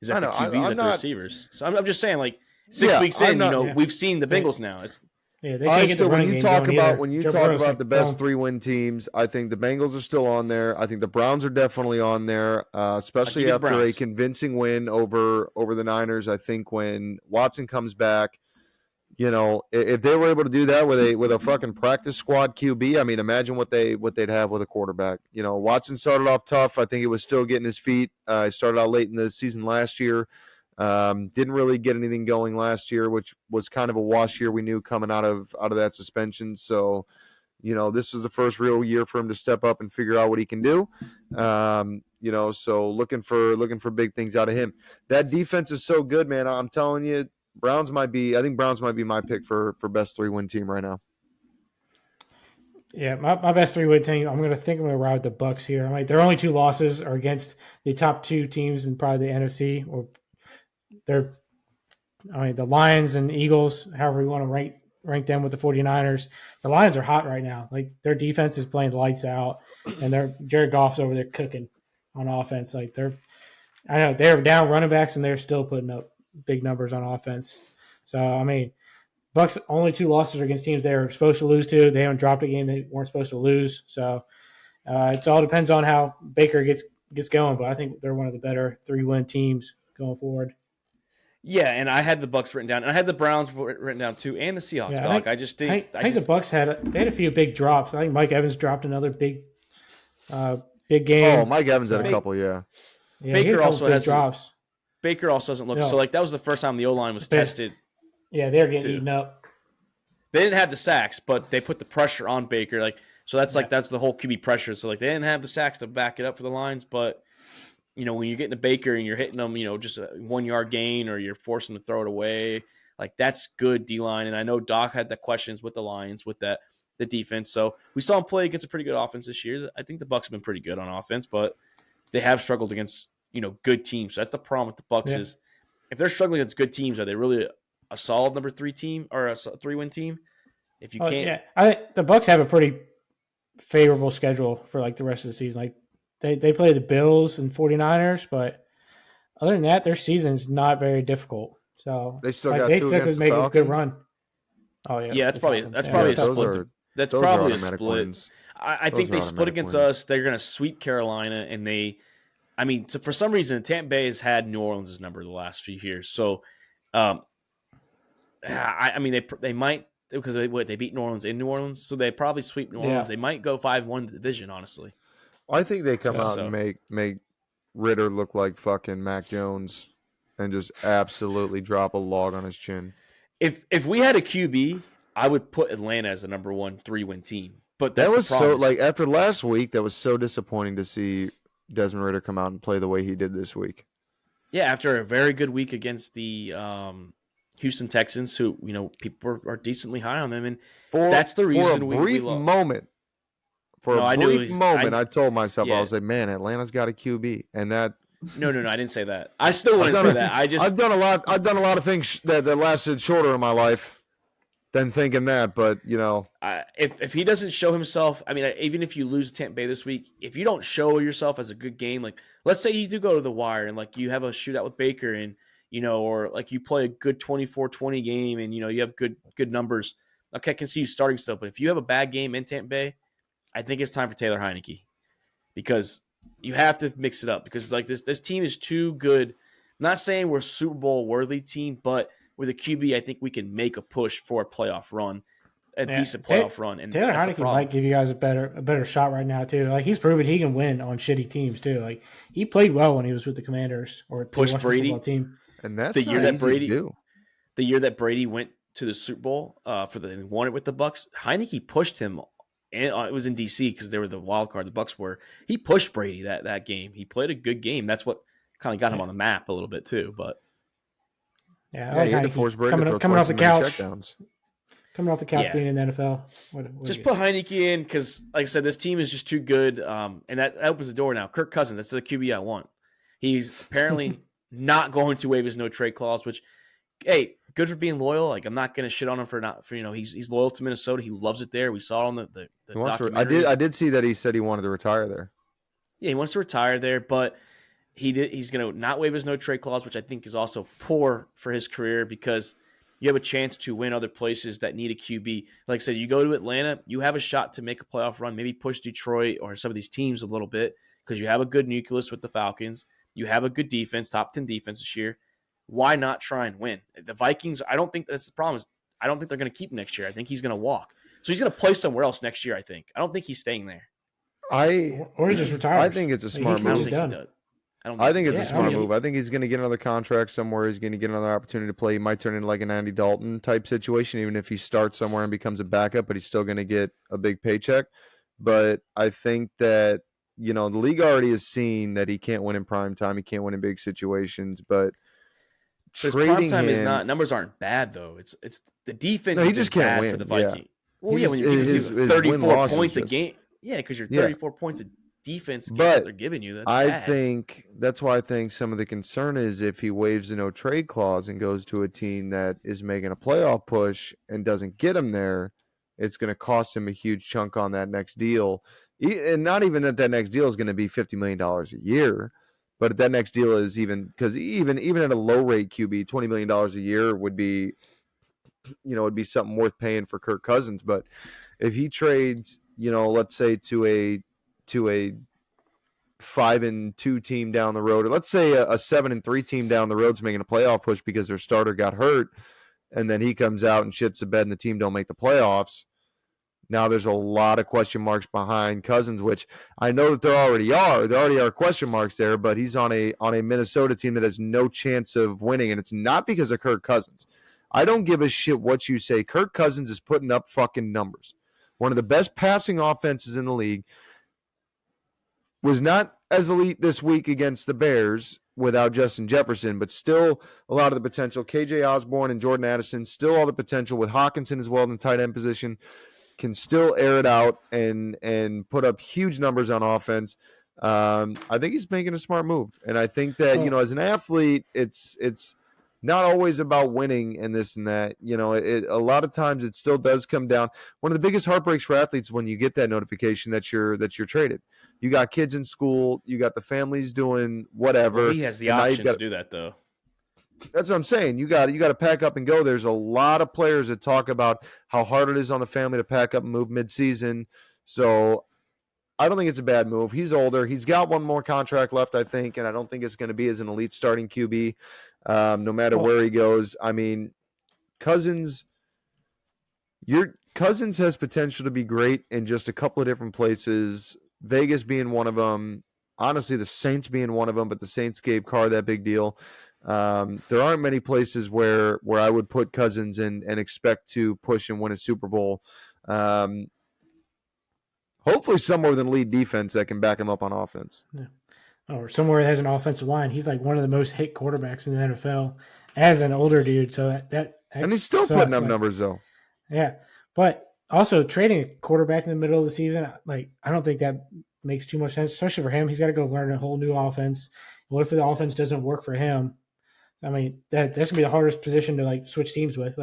Is that the QB, the receivers? So I'm just saying, like 6 weeks in, we've seen the Bengals now. It's they can't get the running game going either. When you Joe talk Burrow's about the best 3-win teams, I think the Bengals are still on there. I think the Browns are definitely on there, especially after a convincing win over the Niners. I think when Watson comes back, if they were able to do that with a fucking practice squad QB, I mean, imagine what they'd have with a quarterback. Watson started off tough. I think he was still getting his feet. He started out late in the season last year. Didn't really get anything going last year, which was kind of a wash year. We knew coming out of that suspension. So, this was the first real year for him to step up and figure out what he can do. So looking for big things out of him. That defense is so good, man. I'm telling you, I think Browns might be my pick for best 3-win team right now. Yeah, my best 3-win team. I'm going to ride with the Bucks here. Their only 2 losses are against the top 2 teams in probably the NFC, or the Lions and Eagles, however you want to rank them with the 49ers. The Lions are hot right now. Like, their defense is playing lights out, and Jared Goff's over there cooking on offense. Like, they're down running backs, and they're still putting up big numbers on offense. So, Bucks only 2 losses are against teams they were supposed to lose to. They haven't dropped a game they weren't supposed to lose. So it all depends on how Baker gets going. But I think they're one of the better 3-win teams going forward. Yeah, and I had the Bucks written down, and I had the Browns written down too, and the Seahawks. Yeah, I think the Bucks had a few big drops. I think Mike Evans dropped another big game. Oh, Mike Evans had a couple, yeah. Baker also has drops. Baker also doesn't look so. Like, that was the first time the O-line was tested. Yeah, they're getting eaten up. They didn't have the sacks, but they put the pressure on Baker. That's the whole QB pressure. So they didn't have the sacks to back it up for the Lions, but when you're getting to Baker and you're hitting them, just a 1-yard gain, or you're forcing them to throw it away, that's good D-line. And I know Doc had the questions with the Lions with the defense. So we saw him play against a pretty good offense this year. I think the Bucs have been pretty good on offense, but they have struggled against good teams. So that's the problem with the Bucs is if they're struggling against good teams, are they really a solid number 3 team or a 3-win team? If you can't, I think the Bucs have a pretty favorable schedule for the rest of the season. They play the Bills and 49ers, but other than that, their season's not very difficult. So they still got 2 against the make Falcons. A good run. Oh yeah, that's probably a split. That's probably a split. Wins. I think they split against us. They're going to sweep Carolina, and so for some reason, Tampa Bay has had New Orleans' number the last few years. So, they might, because they beat New Orleans in New Orleans, so they probably sweep New Orleans. They might go 5-1 in the division, honestly. I think they come out and make Ritter look like fucking Mac Jones and just absolutely drop a log on his chin. If we had a QB, I would put Atlanta as the number 1 3-win team. But that was so after last week, that was so disappointing to see Desmond Ritter come out and play the way he did this week. Yeah, after a very good week against the Houston Texans, who people are decently high on them, and that's the reason for a brief moment. I told myself, I was like, man, Atlanta's got a QB, and that. No, I didn't say that. I still wouldn't say that. I've done a lot of things that lasted shorter in my life than thinking that, but if he doesn't show himself, even if you lose Tampa Bay this week, if you don't show yourself as a good game, let's say you do go to the wire and you have a shootout with Baker and or like you play a good 24-20 game and, you have good numbers. Okay, I can see you starting stuff, but if you have a bad game in Tampa Bay, I think it's time for Taylor Heineke because you have to mix it up because like this team is too good. I'm not saying we're a Super Bowl worthy team, but with a QB, I think we can make a push for a playoff run, a decent playoff run, and Taylor that's the Heineke problem. might give you guys a better shot right now too. Like he's proven he can win on shitty teams too. Like he played well when he was with the Commanders or the Push Washington Brady. football team. And that's The not year that easy Brady to do. The year that Brady went to the Super Bowl won it with the Bucks, Heineke pushed him, and it was in DC because they were the wild card. The Bucks were. He pushed Brady that game. He played a good game. That's what kind of got him on the map a little bit too. But Yeah, I Yeah, like he had to Heineke force Brady to throw coming off twice the as many couch, checkdowns. being in the NFL. Just put Heineke in because, like I said, this team is just too good, and that opens the door now. Kirk Cousins, that's the QB I want. He's apparently not going to waive his no trade clause, which, hey, good for being loyal. Like I'm not going to shit on him for he's loyal to Minnesota. He loves it there. We saw it on the documentary. I did see that he said he wanted to retire there. Yeah, he wants to retire there, but he's going to not waive his no trade clause, which I think is also poor for his career because you have a chance to win other places that need a QB. Like I said, you go to Atlanta, you have a shot to make a playoff run, maybe push Detroit or some of these teams a little bit because you have a good nucleus with the Falcons. You have a good defense, top 10 defense this year. Why not try and win? The Vikings, I don't think that's the problem. I don't think they're going to keep him next year. I think he's going to walk. So he's going to play somewhere else next year, I think. I don't think he's staying there. Or he just retires. I think it's a smart I don't move. think he does. I think it's a smart Yeah. move. I think he's going to get another contract somewhere. He's going to get another opportunity to play. He might turn into like an Andy Dalton type situation, even if he starts somewhere and becomes a backup, but he's still going to get a big paycheck. But I think that, the league already has seen that he can't win in prime time. He can't win in big situations, but his prime time is not, numbers aren't bad though. It's the defense. No, he just can't win for the Vikings. Yeah. Well, yeah, when your defense gives 34 points a game. Yeah, because you're 34 points of defense that they're giving you. That's bad. think that's why I think some of the concern is if he waives the no trade clause and goes to a team that is making a playoff push and doesn't get him there, it's going to cost him a huge chunk on that next deal. And not even that next deal is going to be $50 million a year, but that next deal is even at a low rate QB, $20 million a year would be, would be something worth paying for Kirk Cousins. But if he trades, let's say to a 5-2 team down the road, or let's say a 7-3 team down the road's making a playoff push because their starter got hurt, and then he comes out and shits the bed and the team don't make the playoffs. Now there's a lot of question marks behind Cousins, which I know that there already are. There already are question marks there, but he's on a Minnesota team that has no chance of winning, and it's not because of Kirk Cousins. I don't give a shit what you say. Kirk Cousins is putting up fucking numbers. One of the best passing offenses in the league. Was not as elite this week against the Bears without Justin Jefferson, but still a lot of the potential. KJ Osborne and Jordan Addison, still all the potential with Hawkinson as well in the tight end position. Can still air it out and put up huge numbers on offense. I think he's making a smart move, and I think that as an athlete, it's not always about winning and this and that. A lot of times it still does come down. One of the biggest heartbreaks for athletes when you get that notification that you're traded. You got kids in school, you got the families doing whatever. Well, he has the option to do that though. That's what I'm saying. You got to pack up and go. There's a lot of players that talk about how hard it is on the family to pack up and move midseason. So I don't think it's a bad move. He's older. He's got one more contract left, I think, and I don't think it's going to be as an elite starting QB, no matter where he goes. I mean, Cousins has potential to be great in just a couple of different places. Vegas being one of them. Honestly, the Saints being one of them, but the Saints gave Carr that big deal. There aren't many places where I would put Cousins and expect to push and win a Super Bowl. Hopefully somewhere with an elite defense that can back him up on offense. Yeah. Or somewhere that has an offensive line. He's like one of the most hit quarterbacks in the NFL as an older dude. So that and he's still sucks. putting up numbers though. Yeah, but also trading a quarterback in the middle of the season, I don't think that makes too much sense, especially for him. He's got to go learn a whole new offense. What if the offense doesn't work for him? I mean, that's gonna be the hardest position to switch teams with.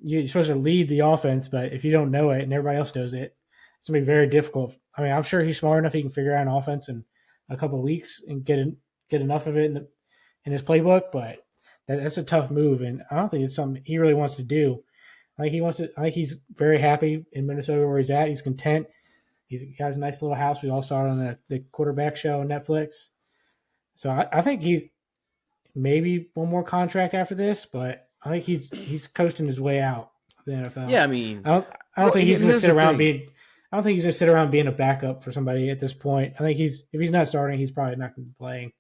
You're supposed to lead the offense, but if you don't know it and everybody else knows it, it's gonna be very difficult. I mean, I'm sure he's smart enough he can figure out an offense in a couple of weeks and get enough of it in his playbook, but that's a tough move, and I don't think it's something he really wants to do. I think he wants to. I think he's very happy in Minnesota where he's at. He's content. He has a nice little house. We all saw it on the quarterback show on Netflix. So I think he's maybe one more contract after this, but I think he's coasting his way out of the NFL. Yeah, I mean, I don't think he's going to here's sit the around thing. being. I don't think he's going to sit around being a backup for somebody at this point. I think if he's not starting, he's probably not going to be playing.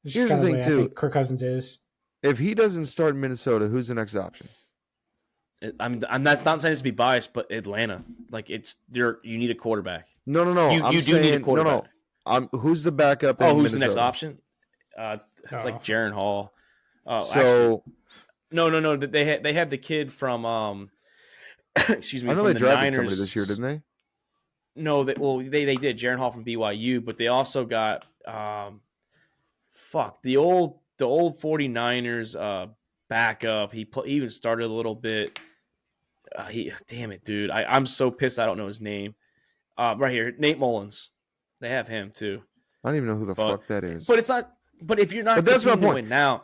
It's Here's kind the of thing, way too. I think Kirk Cousins is. If he doesn't start in Minnesota, who's the next option? I'm not saying this to be biased, but Atlanta, like you need a quarterback. No. You do need a quarterback. Who's the backup? Oh, in who's Minnesota? the next option? It's like Jaron Hall. Oh, So actually, no. They have the kid from excuse me. I know from they the drafted Niners. somebody this year, didn't they? No, they did Jaron Hall from BYU, but they also got the old 49ers backup. He even started a little bit. Damn it, dude! I'm so pissed. I don't know his name. Right here, Nate Mullins. They have him too. I don't even know who the fuck that is. But it's not. But if you're not, But that's my competing to point. win now.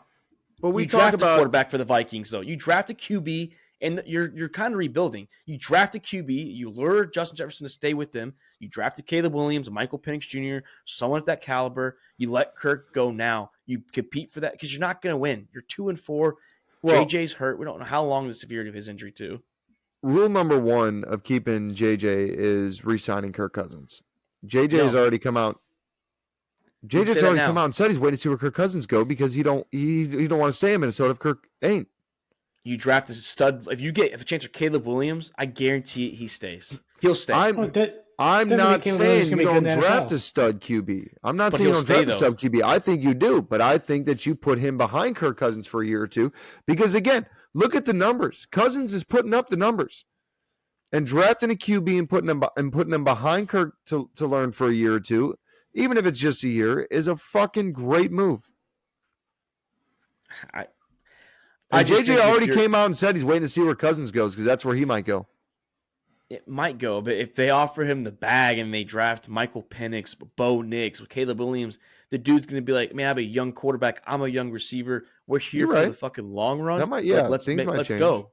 But we you talk draft a about quarterback for the Vikings, though. You draft a QB, and you're kind of rebuilding. You draft a QB, you lure Justin Jefferson to stay with them. You drafted Caleb Williams, Michael Penix Jr., someone at that caliber. You let Kirk go now. You compete for that because you're not going to win. You're 2-4. Well, JJ's hurt. We don't know how long the severity of his injury too. rule number one of keeping JJ is re-signing Kirk Cousins. JJ has already come out. JJ's already come out and said he's waiting to see where Kirk Cousins go because he don't want to stay in Minnesota if Kirk ain't. You draft a stud. If you get a chance for Caleb Williams, I guarantee he stays. He'll stay. I'm not saying you don't draft a stud QB. I'm not saying you don't draft a stud QB. I think you do, but I think that you put him behind Kirk Cousins for a year or two because, again, look at the numbers. Cousins is putting up the numbers. And drafting a QB and putting him behind Kirk to learn for a year or two, even if it's just a year, is a fucking great move. JJ already came out and said he's waiting to see where Cousins goes because that's where he might go. It might go, but if they offer him the bag and they draft Michael Penix, Bo Nix, with Caleb Williams, the dude's going to be like, man, I have a young quarterback. I'm a young receiver. We're here for the fucking long run. That might, let's change. go.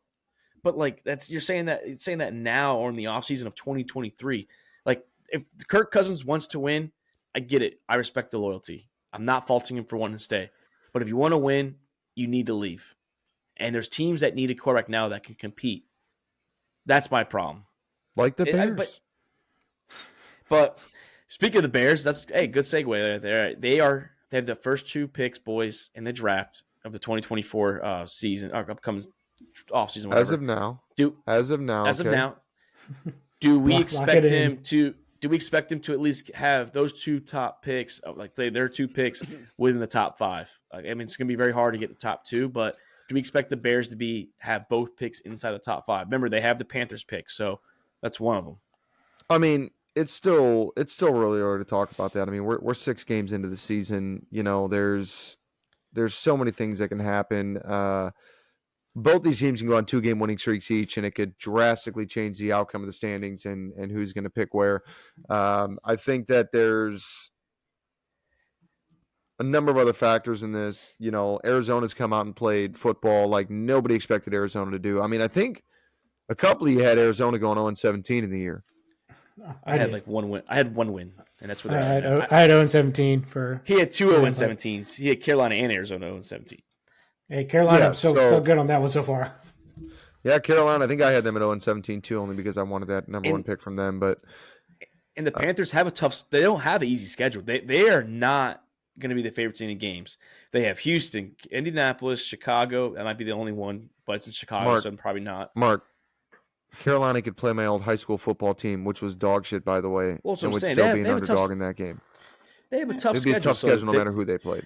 But like you're saying that now or in the offseason of 2023. Like if Kirk Cousins wants to win, I get it. I respect the loyalty. I'm not faulting him for wanting to stay. But if you want to win, you need to leave. And there's teams that need a quarterback now that can compete. That's my problem. Like the Bears. But speaking of the Bears, that's good segue there. They have the first two picks, boys, in the draft of the 2024 season, or upcoming offseason. Whatever. As of now. Do we expect them to? Do we expect them to at least have those two top picks, like their two picks, within the top five? I mean, it's going to be very hard to get the top two, but do we expect the Bears to have both picks inside the top five? Remember, they have the Panthers pick, so that's one of them. I mean, it's still really early to talk about that. I mean, we're 6 games into the season. You know, there's so many things that can happen. Both these teams can go on 2-game winning streaks each, and it could drastically change the outcome of the standings and who's going to pick where. I think that there's a number of other factors in this. You know, Arizona's come out and played football like nobody expected Arizona to do. I mean, I think a couple of you had Arizona going 0-17 in the year. I had like one win. I had one win, and that's what I had 0-17 for. He had 2 0-17s. He had Carolina and Arizona 0-17. Hey, Carolina, so good on that one so far. Yeah, Carolina. I think I had them at 0-17 too, only because I wanted that number one pick from them. But and the Panthers have they don't have an easy schedule. They are not going to be the favorites in the games. They have Houston, Indianapolis, Chicago. That might be the only one, but it's in Chicago, so probably not. Mark, Carolina could play my old high school football team, which was dog shit, by the way, and would still be an underdog in that game. They have a tough schedule. It'd be a tough schedule no matter who they played.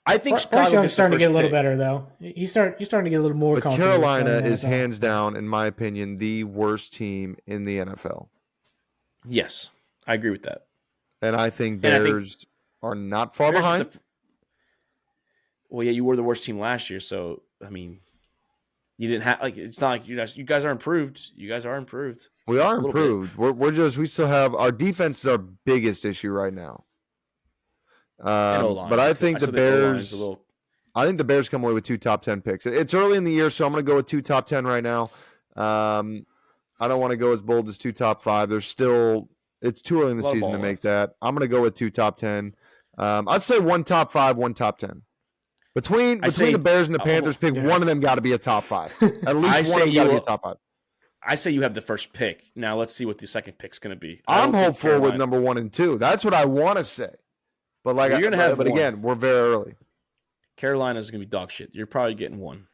I think Chicago is starting to get a little better, though. You're starting to get a little more confident. Carolina is hands down, in my opinion, the worst team in the NFL. Yes, I agree with that. And I think Bears are not far behind. Well, yeah, you were the worst team last year, so I mean, you didn't have it's not like you guys are improved. You guys are improved. We are improved. We still have our defense is our biggest issue right now. But I think the Bears I think the Bears come away with 2 top 10 picks. It's early in the year, so I'm going to go with 2 top 10 right now. I don't want to go as bold as 2 top 5. It's too early in the season to make that. I'm going to go with 2 top 10. I'd say 1 top 5, 1 top 10. Between the Bears and the Panthers pick, one of them got to be a top 5. At least one of them got to be a top 5. I say you have the first pick. Now let's see what the second pick's going to be. I'm hopeful with number 1 and 2. That's what I want to say. But you're going to have. But again, we're very early. Carolina's going to be dog shit. You're probably getting 1.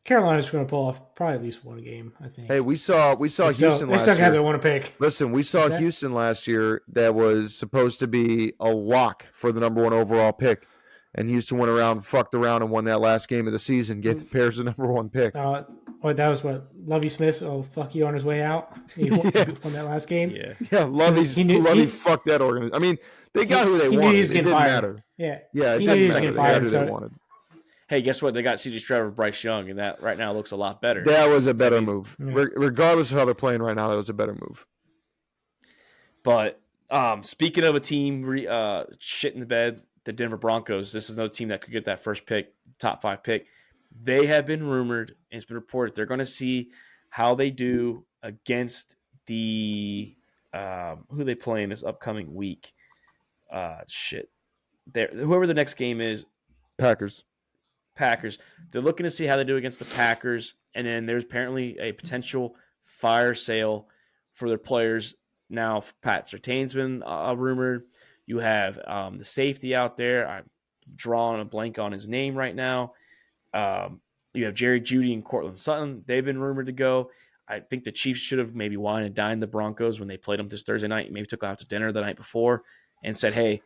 Carolina's going to pull off probably at least 1 game, I think. Hey, we saw Houston last year. They still have to want to pick. Listen, we saw Houston last year that was supposed to be a lock for the number 1 overall pick. And Houston went around, fucked around, and won that last game of the season. Gave the Bears the number 1 pick. That was what Lovie Smith. Oh, fuck you on his way out. He won that last game. Yeah. Lovie fucked that organization. I mean, they got who they wanted. He was getting fired. Matter. Yeah, it didn't matter. They got who they wanted. Hey, guess what? They got C.J. Stroud or Bryce Young, and that right now looks a lot better. That was a better move. Yeah. Regardless of how they're playing right now, that was a better move. But speaking of a team shit in the bed, the Denver Broncos, this is another team that could get that first pick, top 5 pick. They have been rumored, and it's been reported, they're going to see how they do against the who they play in this upcoming week. Whoever the next game is. Packers. They're looking to see how they do against the Packers, and then there's apparently a potential fire sale for their players. Now, Pat Surtain's been rumored. You have the safety out there. I'm drawing a blank on his name right now. You have Jerry Jeudy and Cortland Sutton. They've been rumored to go. I think the Chiefs should have maybe wined and dined the Broncos when they played them this Thursday night. Maybe took out to dinner the night before and said, hey,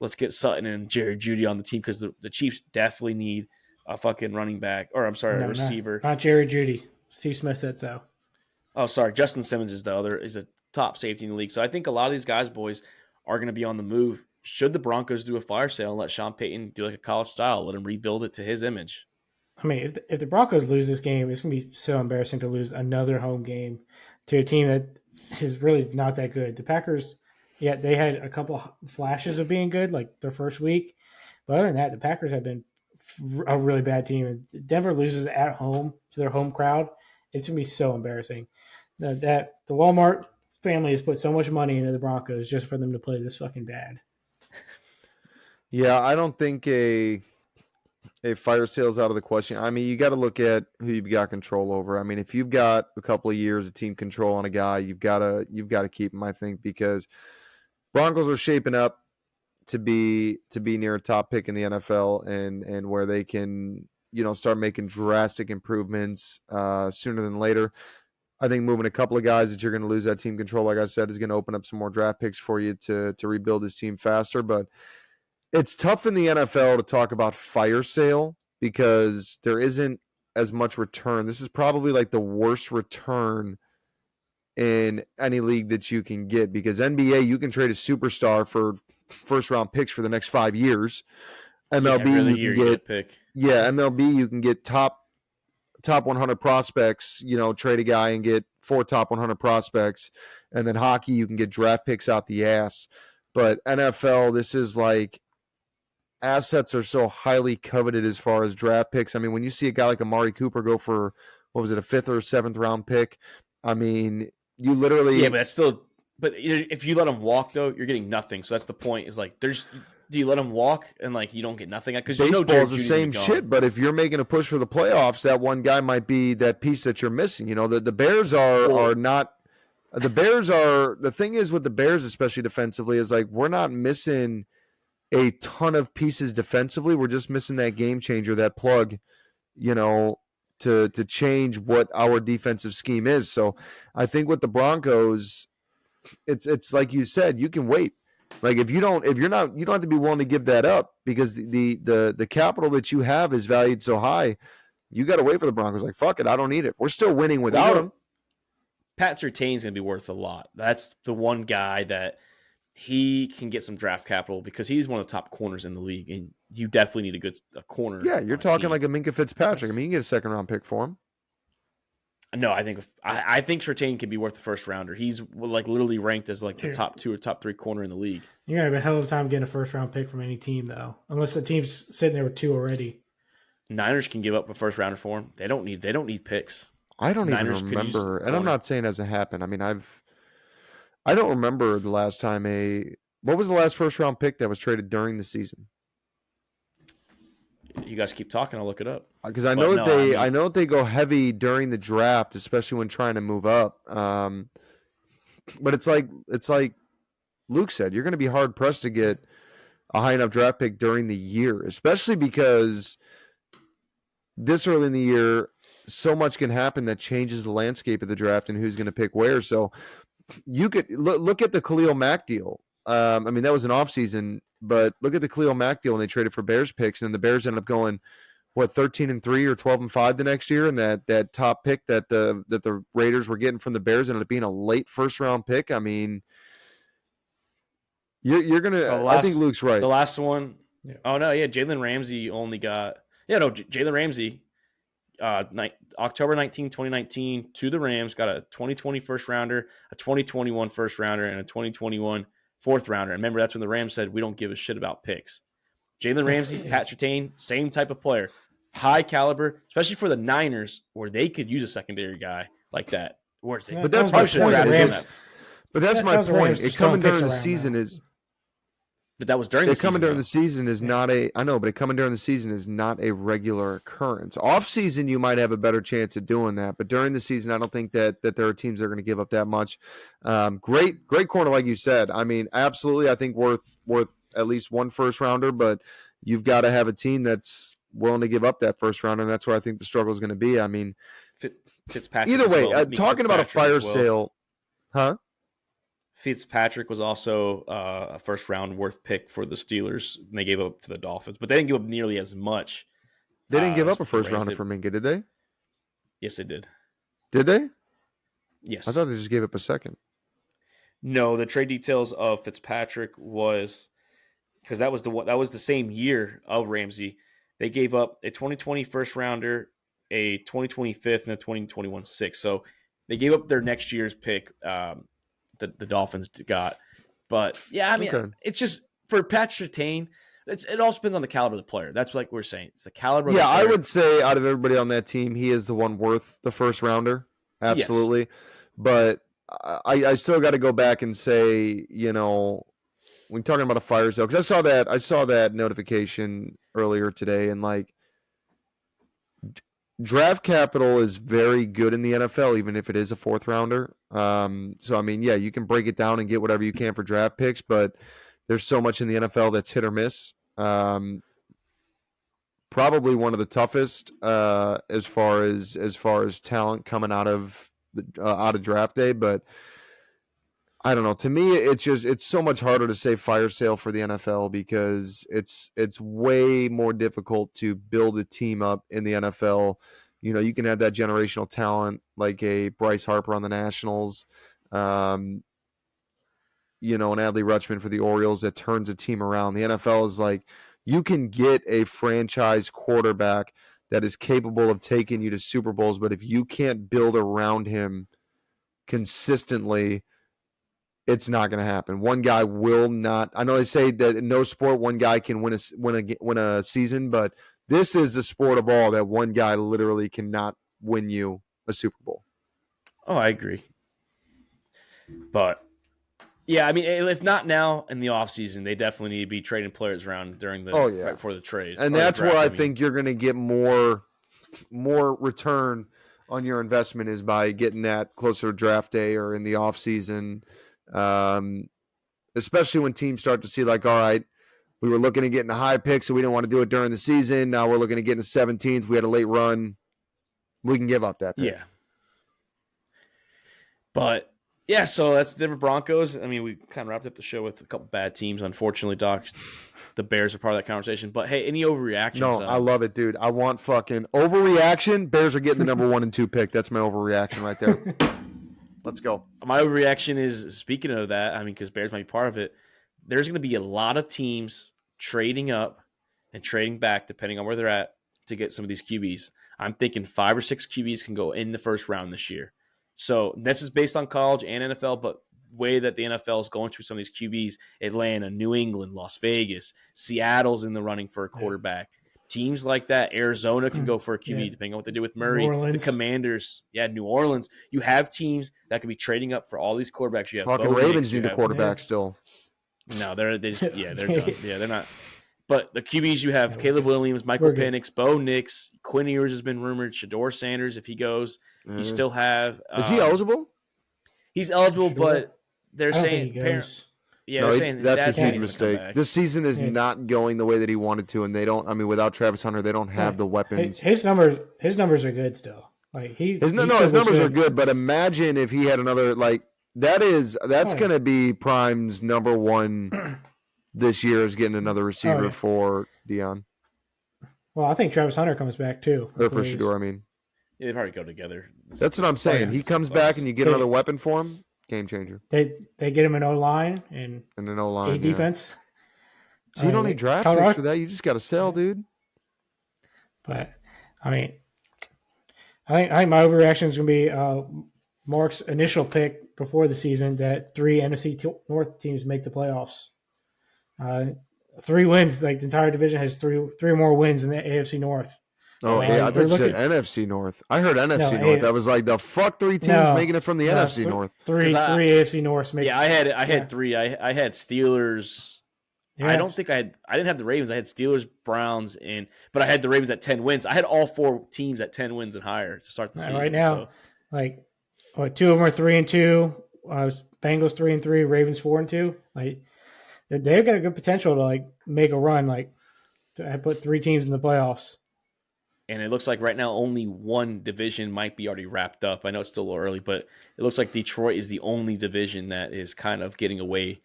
let's get Sutton and Jerry Jeudy on the team because the Chiefs definitely need a fucking running back. Or, I'm sorry, a receiver. Not Jerry Jeudy. Steve Smith said so. Oh, sorry. Justin Simmons is a top safety in the league. So I think a lot of these guys, boys, are going to be on the move. Should the Broncos do a fire sale and let Sean Payton do like a college style, let him rebuild it to his image? I mean, if the Broncos lose this game, it's going to be so embarrassing to lose another home game to a team that is really not that good. The Packers, they had a couple flashes of being good, like their first week. But other than that, the Packers have been a really bad team. And Denver loses at home to their home crowd. It's going to be so embarrassing. The Walmart family has put so much money into the Broncos just for them to play this fucking bad. Yeah, I don't think a fire sale is out of the question. I mean, you got to look at who you've got control over. I mean, if you've got a couple of years of team control on a guy, you've got to keep him, I think, because Broncos are shaping up to be near a top pick in the NFL and where they can, start making drastic improvements sooner than later. I think moving a couple of guys that you're going to lose that team control, like I said, is going to open up some more draft picks for you to rebuild this team faster. But it's tough in the NFL to talk about fire sale because there isn't as much return. This is probably like the worst return in any league that you can get because NBA, you can trade a superstar for first-round picks for the next 5 years. MLB, you can get pick. Yeah, MLB, you can get top 100 prospects, trade a guy and get 4 top 100 prospects. And then hockey, you can get draft picks out the ass. But NFL, this is like assets are so highly coveted as far as draft picks. I mean, when you see a guy like Amari Cooper go for, a 5th or 7th round pick, I mean, you literally... Yeah, but that's still... But if you let him walk, though, you're getting nothing. So that's the point. Is like, do you let him walk and you don't get nothing? Because baseball's the same shit. But if you're making a push for the playoffs, that one guy might be that piece that you're missing. The Bears are not. The Bears are. The thing is with the Bears, especially defensively, is like we're not missing a ton of pieces defensively. We're just missing that game changer, that plug. To change what our defensive scheme is. So I think with the Broncos. It's like you said, you can wait. Like you don't have to be willing to give that up because the capital that you have is valued so high. You got to wait for the Broncos. Like fuck it, I don't need it. We're still winning without him. Pat Surtain's going to be worth a lot. That's the one guy that he can get some draft capital because he's one of the top corners in the league, and you definitely need a corner. Yeah, you're talking like a Minkah Fitzpatrick. I mean, you can get a 2nd round pick for him. No, I think Surtain could be worth the first rounder. He's like literally ranked as like the top 2 or top 3 corner in the league. You're gonna have a hell of a time getting a first round pick from any team though, unless the team's sitting there with 2 already. Niners can give up a first rounder for him. They don't need picks. I don't Niners even could use remember, a and I'm corner. not saying it hasn't happened. I mean, I don't remember the last time what was the last first round pick that was traded during the season? You guys keep talking. I'll look it up. Because I But know no, I know they go heavy during the draft, especially when trying to move up. But it's like Luke said, you're going to be hard pressed to get a high enough draft pick during the year, especially because this early in the year, so much can happen that changes the landscape of the draft and who's going to pick where. So you could look at the Khalil Mack deal. I mean, that was an offseason, but look at the Khalil Mack deal when they traded for Bears picks, and the Bears ended up going 13-3 or 12-5 the next year, and that top pick that the Raiders were getting from the Bears ended up being a late first round pick. I mean, you're gonna. I think Luke's right. The last one. Yeah. Oh no, yeah, Jalen Ramsey only got Jalen Ramsey. October 19, 2019 to the Rams, got a 2020 first rounder, a 2021 first rounder, and a 2021 fourth rounder. And remember, that's when the Rams said, we don't give a shit about picks. Jalen Ramsey, Pat Surtain, same type of player. High caliber, especially for the Niners, where they could use a secondary guy like that. But that's my point. But that's my point. It coming during the season is... But that was during the season. Coming during the season is not a... I know, but it coming during the season is not a regular occurrence. Off season, you might have a better chance of doing that. But during the season, I don't think that there are teams that are going to give up that much. Great corner, like you said. I mean, absolutely, I think worth at least one first rounder. But you've got to have a team that's willing to give up that first round, and that's where I think the struggle is going to be. I mean, Fitzpatrick. Either way, talking about a fire sale, huh? Fitzpatrick was also a first round worth pick for the Steelers, and they gave up to the Dolphins, but they didn't give up nearly as much. They didn't give up a first rounder for Minka, did they? Yes, they did. Did they? Yes. I thought they just gave up a second. No, the trade details of Fitzpatrick was because that was the same year of Ramsey. They gave up a 2020 first rounder, a 2020 fifth, and a 2021 sixth. So they gave up their next year's pick. The Dolphins got, but yeah, I mean, It's just for Patrick Surtain. It all depends on the caliber of the player. That's like we're saying. It's the caliber. Yeah, of the player. I would say out of everybody on that team, he is the one worth the first rounder. Absolutely, yes. But I still got to go back and say, when talking about a fire sale, because I saw that notification earlier today, and like draft capital is very good in the NFL, even if it is a fourth rounder. So I mean, yeah, you can break it down and get whatever you can for draft picks, but there's so much in the NFL that's hit or miss. Probably one of the toughest as far as talent coming out of draft day, but I don't know. To me, it's so much harder to say fire sale for the NFL because it's way more difficult to build a team up in the NFL. You can have that generational talent like a Bryce Harper on the Nationals, an Adley Rutschman for the Orioles that turns a team around. The NFL is like you can get a franchise quarterback that is capable of taking you to Super Bowls, but if you can't build around him consistently, it's not going to happen. One guy will not. I know they say that in no sport one guy can win a season, but this is the sport of all that one guy literally cannot win you a Super Bowl. Oh, I agree. But yeah, I mean, if not now in the offseason, they definitely need to be trading players around during right before the trade. And that's where I think you're going to get more return on your investment is by getting that closer to draft day or in the offseason. Especially when teams start to see like, all right, we were looking at getting a high pick, so we didn't want to do it during the season. Now we're looking at getting a 17th. We had a late run. We can give up that pick. Yeah. But yeah, so that's the Denver Broncos. I mean, we kind of wrapped up the show with a couple bad teams. Unfortunately, Doc, the Bears are part of that conversation. But hey, any overreactions? No, I love it, dude. I want fucking overreaction. Bears are getting the number 1 and 2 pick. That's my overreaction right there. Let's go. My overreaction is, speaking of that, I mean, because Bears might be part of it, there's going to be a lot of teams trading up and trading back, depending on where they're at, to get some of these QBs. I'm thinking 5 or 6 QBs can go in the first round this year. So this is based on college and NFL, but way that the NFL is going through some of these QBs, Atlanta, New England, Las Vegas, Seattle's in the running for a quarterback. Teams like that, Arizona can go for a QB depending on what they do with Murray. The Commanders, New Orleans. You have teams that could be trading up for all these quarterbacks. You have fucking Bo Ravens Nix, need a quarterback still. No, they're done. Yeah, they're not. But the QBs you have Caleb Williams, Michael Penix, Bo Nix, Quinn Ewers has been rumored, Shador Sanders if he goes. You still have. Is he eligible? He's eligible, but they're saying they're saying that's a huge mistake. This season is not going the way that he wanted to, and they don't. I mean, without Travis Hunter, they don't have the weapons. His numbers are good still. Like his numbers are good, but imagine if he had another that's going to be Prime's number one this year is getting another receiver for Dion. Well, I think Travis Hunter comes back too. Or for Shador, I mean. Yeah, they probably go together. That's what I'm saying. He comes back and you get another weapon for him. Game changer. They get him an O-line and an O-line defense. So you don't need draft picks for that. You just got to sell, dude. But I mean, I think my overreaction is going to be Mark's initial pick before the season that 3 NFC North teams make the playoffs. 3 wins, like the entire division has three more wins in the AFC North. Oh, yeah, I thought you said NFC North. I heard NFC North. I was like, the fuck 3 teams making it from the NFC North? Three AFC Norths making. Yeah, I had 3. I had Steelers. Yeah. I didn't have the Ravens. I had Steelers, Browns, but I had the Ravens at 10 wins. I had all 4 teams at 10 wins and higher to start the season. Right now, 2 of them are 3-2. Bengals 3-3, Ravens 4-2. Like they've got a good potential to make a run. To put 3 teams in the playoffs. And it looks like right now only one division might be already wrapped up. I know it's still a little early, but it looks like Detroit is the only division that is kind of getting away.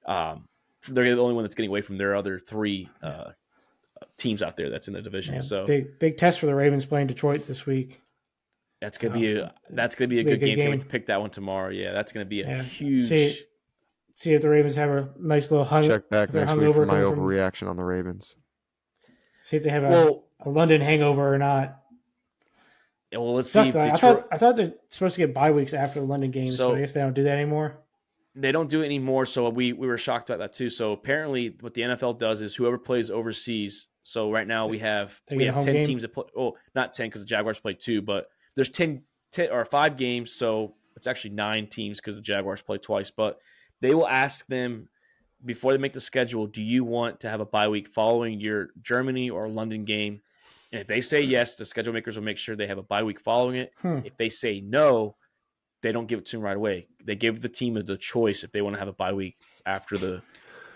They're the only one that's getting away from their other 3 teams out there that's in the division. Yeah, so big test for the Ravens playing Detroit this week. That's gonna be a good game. Can't wait to pick that one tomorrow. Yeah, that's gonna be a huge. See if the Ravens have a nice little check back next week for my overreaction on the Ravens. See if they have a London hangover or not. Yeah, well, let's see. If I thought they're supposed to get bye weeks after the London games, so I guess they don't do that anymore. They don't do it anymore, so we were shocked about that too. So apparently, what the NFL does is whoever plays overseas. So right now we have 10 teams that play. Oh, not 10 because the Jaguars play 2, but there's 10 or 5 games, so it's actually 9 teams because the Jaguars play twice. But they will ask them before they make the schedule, do you want to have a bye week following your Germany or London game? And if they say yes, the schedule makers will make sure they have a bye week following it. If they say no, they don't give it to them right away. They give the team the choice if they want to have a bye week after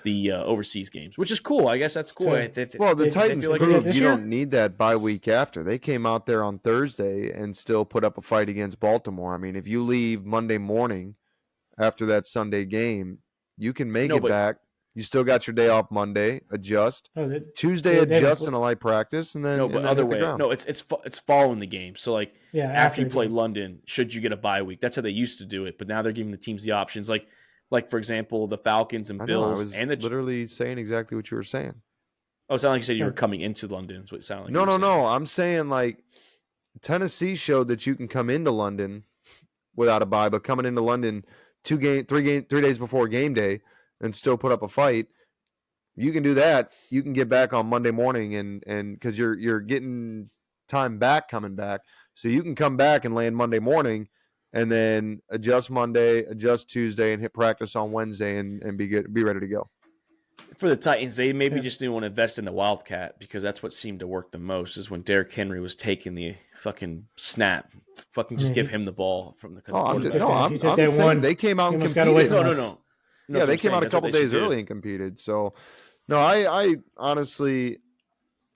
the overseas games, which is cool. I guess that's cool. So, the Titans proved you don't need that bye week after. They came out there on Thursday and still put up a fight against Baltimore. I mean, if you leave Monday morning after that Sunday game, you can make it back. You still got your day off Monday, adjust. Tuesday, adjust in a light practice, and then other way. No, it's following the game. So after you play London, should you get a bye week? That's how they used to do it, but now they're giving the teams the options. Like for example, the Falcons and Bills. I was literally saying exactly what you were saying. Oh, it sounded like you said you were coming into London. Is what it sounded like. No. I'm saying Tennessee showed that you can come into London without a bye, but coming into London 3 days before game day and still put up a fight, you can do that. You can get back on Monday morning and because you're getting time back coming back, so you can come back and land Monday morning, and then adjust Monday, adjust Tuesday, and hit practice on Wednesday and be ready to go. For the Titans, they maybe just didn't want to invest in the Wildcat because that's what seemed to work the most. Is when Derrick Henry was taking the fucking snap, just give him the ball from the. I'm saying they came out and competed. No. Yeah, they came out a couple days early and competed. So, no, I honestly,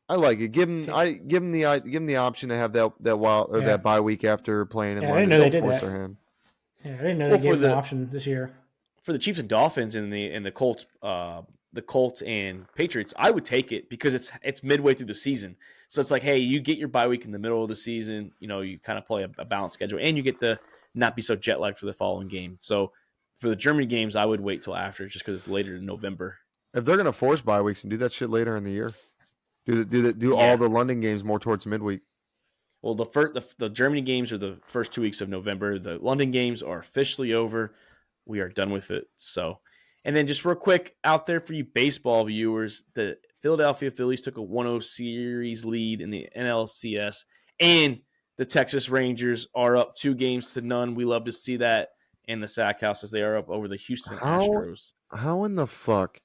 I like it. Give them the option to have that bye week after playing in London. I didn't know they did force that. their hand. Yeah, I didn't know they gave the option this year. For the Chiefs and Dolphins and the Colts, the Colts and Patriots, I would take it because it's midway through the season. So it's like, hey, you get your bye week in the middle of the season. You kind of play a balanced schedule, and you get to not be so jet lagged for the following game. So. For the Germany games, I would wait till after, just because it's later in November. If they're going to force bye weeks and do that shit later in the year, do all the London games more towards midweek. Well, the Germany games are the first 2 weeks of November. The London games are officially over. We are done with it. So, and then just real quick out there for you baseball viewers, the Philadelphia Phillies took a 1-0 series lead in the NLCS, and the Texas Rangers are up 2-0. We love to see that in the Sack House as they are up over the Houston Astros. How in the fuck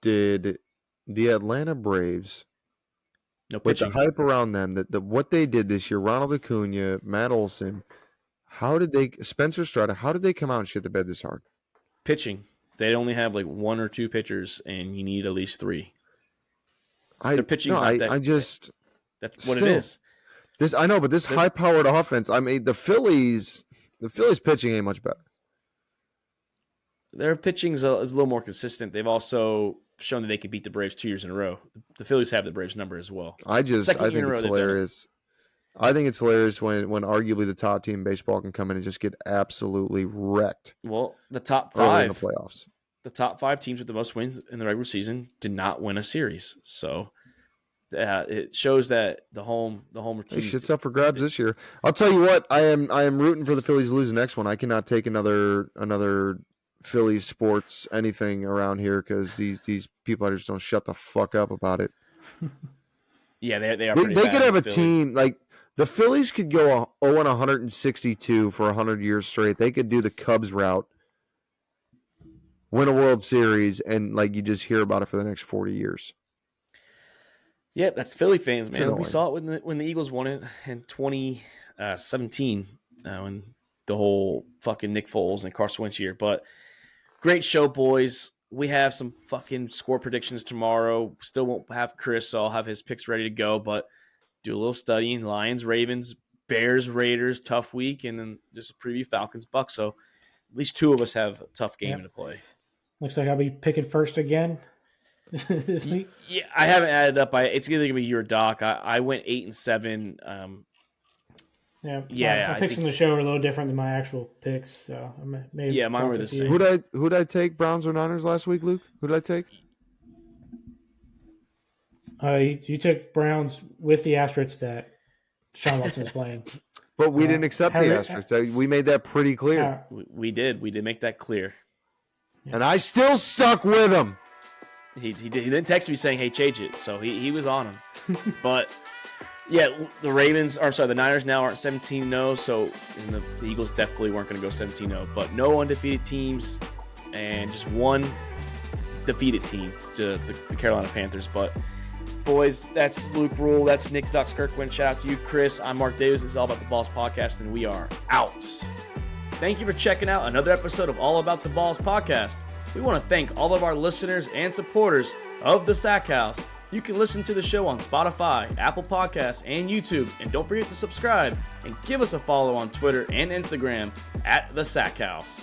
did the Atlanta Braves, No with the pitching. hype around them, that what they did this year, Ronald Acuna, Matt Olson, Spencer Strider, how did they come out and shit the bed this hard? Pitching. They only have like 1 or 2 pitchers, and you need at least 3. Their pitching's not that. That's what it is. I know, but this high-powered offense. I mean, the Phillies pitching ain't much better. Their pitching is a little more consistent. They've also shown that they could beat the Braves 2 years in a row. The Phillies have the Braves number as well. I think it's hilarious. I think it's hilarious when arguably the top team in baseball can come in and just get absolutely wrecked. Well, the top early 5 in the playoffs. The top 5 teams with the most wins in the regular season did not win a series. So it shows that the homer team. Shit's up for grabs this year. I'll tell you what, I am rooting for the Phillies to lose the next one. I cannot take another Phillies sports anything around here because these people just don't shut the fuck up about it. Yeah, they are. They could have a team like the Phillies could go 0-162 for 100 years straight. They could do the Cubs route, win a World Series, and like you just hear about it for the next 40 years. Yeah, that's Philly fans, man. We saw it when the Eagles won it in 2017 when the whole fucking Nick Foles and Carson Wentz year. But great show, boys. We have some fucking score predictions tomorrow. Still won't have Chris, so I'll have his picks ready to go. But do a little studying. Lions, Ravens, Bears, Raiders, tough week, and then just a preview Falcons, Bucks. So at least 2 of us have a tough game to play. Looks like I'll be picking first again this week. Yeah, I haven't added up. It's either gonna be you or Doc. I went 8-7. My picks in the show are a little different than my actual picks. So mine were the same. Who'd I take? Browns or Niners last week, Luke? Who'd I take? You took Browns with the asterisk that Sean Watson was playing. But we didn't accept the asterisk. We made that pretty clear. We did. We did make that clear. Yeah. And I still stuck with him. He didn't text me saying, hey, change it. So he was on him. But, yeah, the Niners now aren't 17-0. So the Eagles definitely weren't going to go 17-0. But no undefeated teams and just one defeated team, the Carolina Panthers. But, boys, that's Luke Rule. That's Nick Duck Skirkwin. Shout out to you, Chris. I'm Mark Davis. It's All About the Balls podcast, and we are out. Thank you for checking out another episode of All About the Balls podcast. We want to thank all of our listeners and supporters of the Sack House. You can listen to the show on Spotify, Apple Podcasts, and YouTube. And don't forget to subscribe and give us a follow on Twitter and Instagram @the Sack House.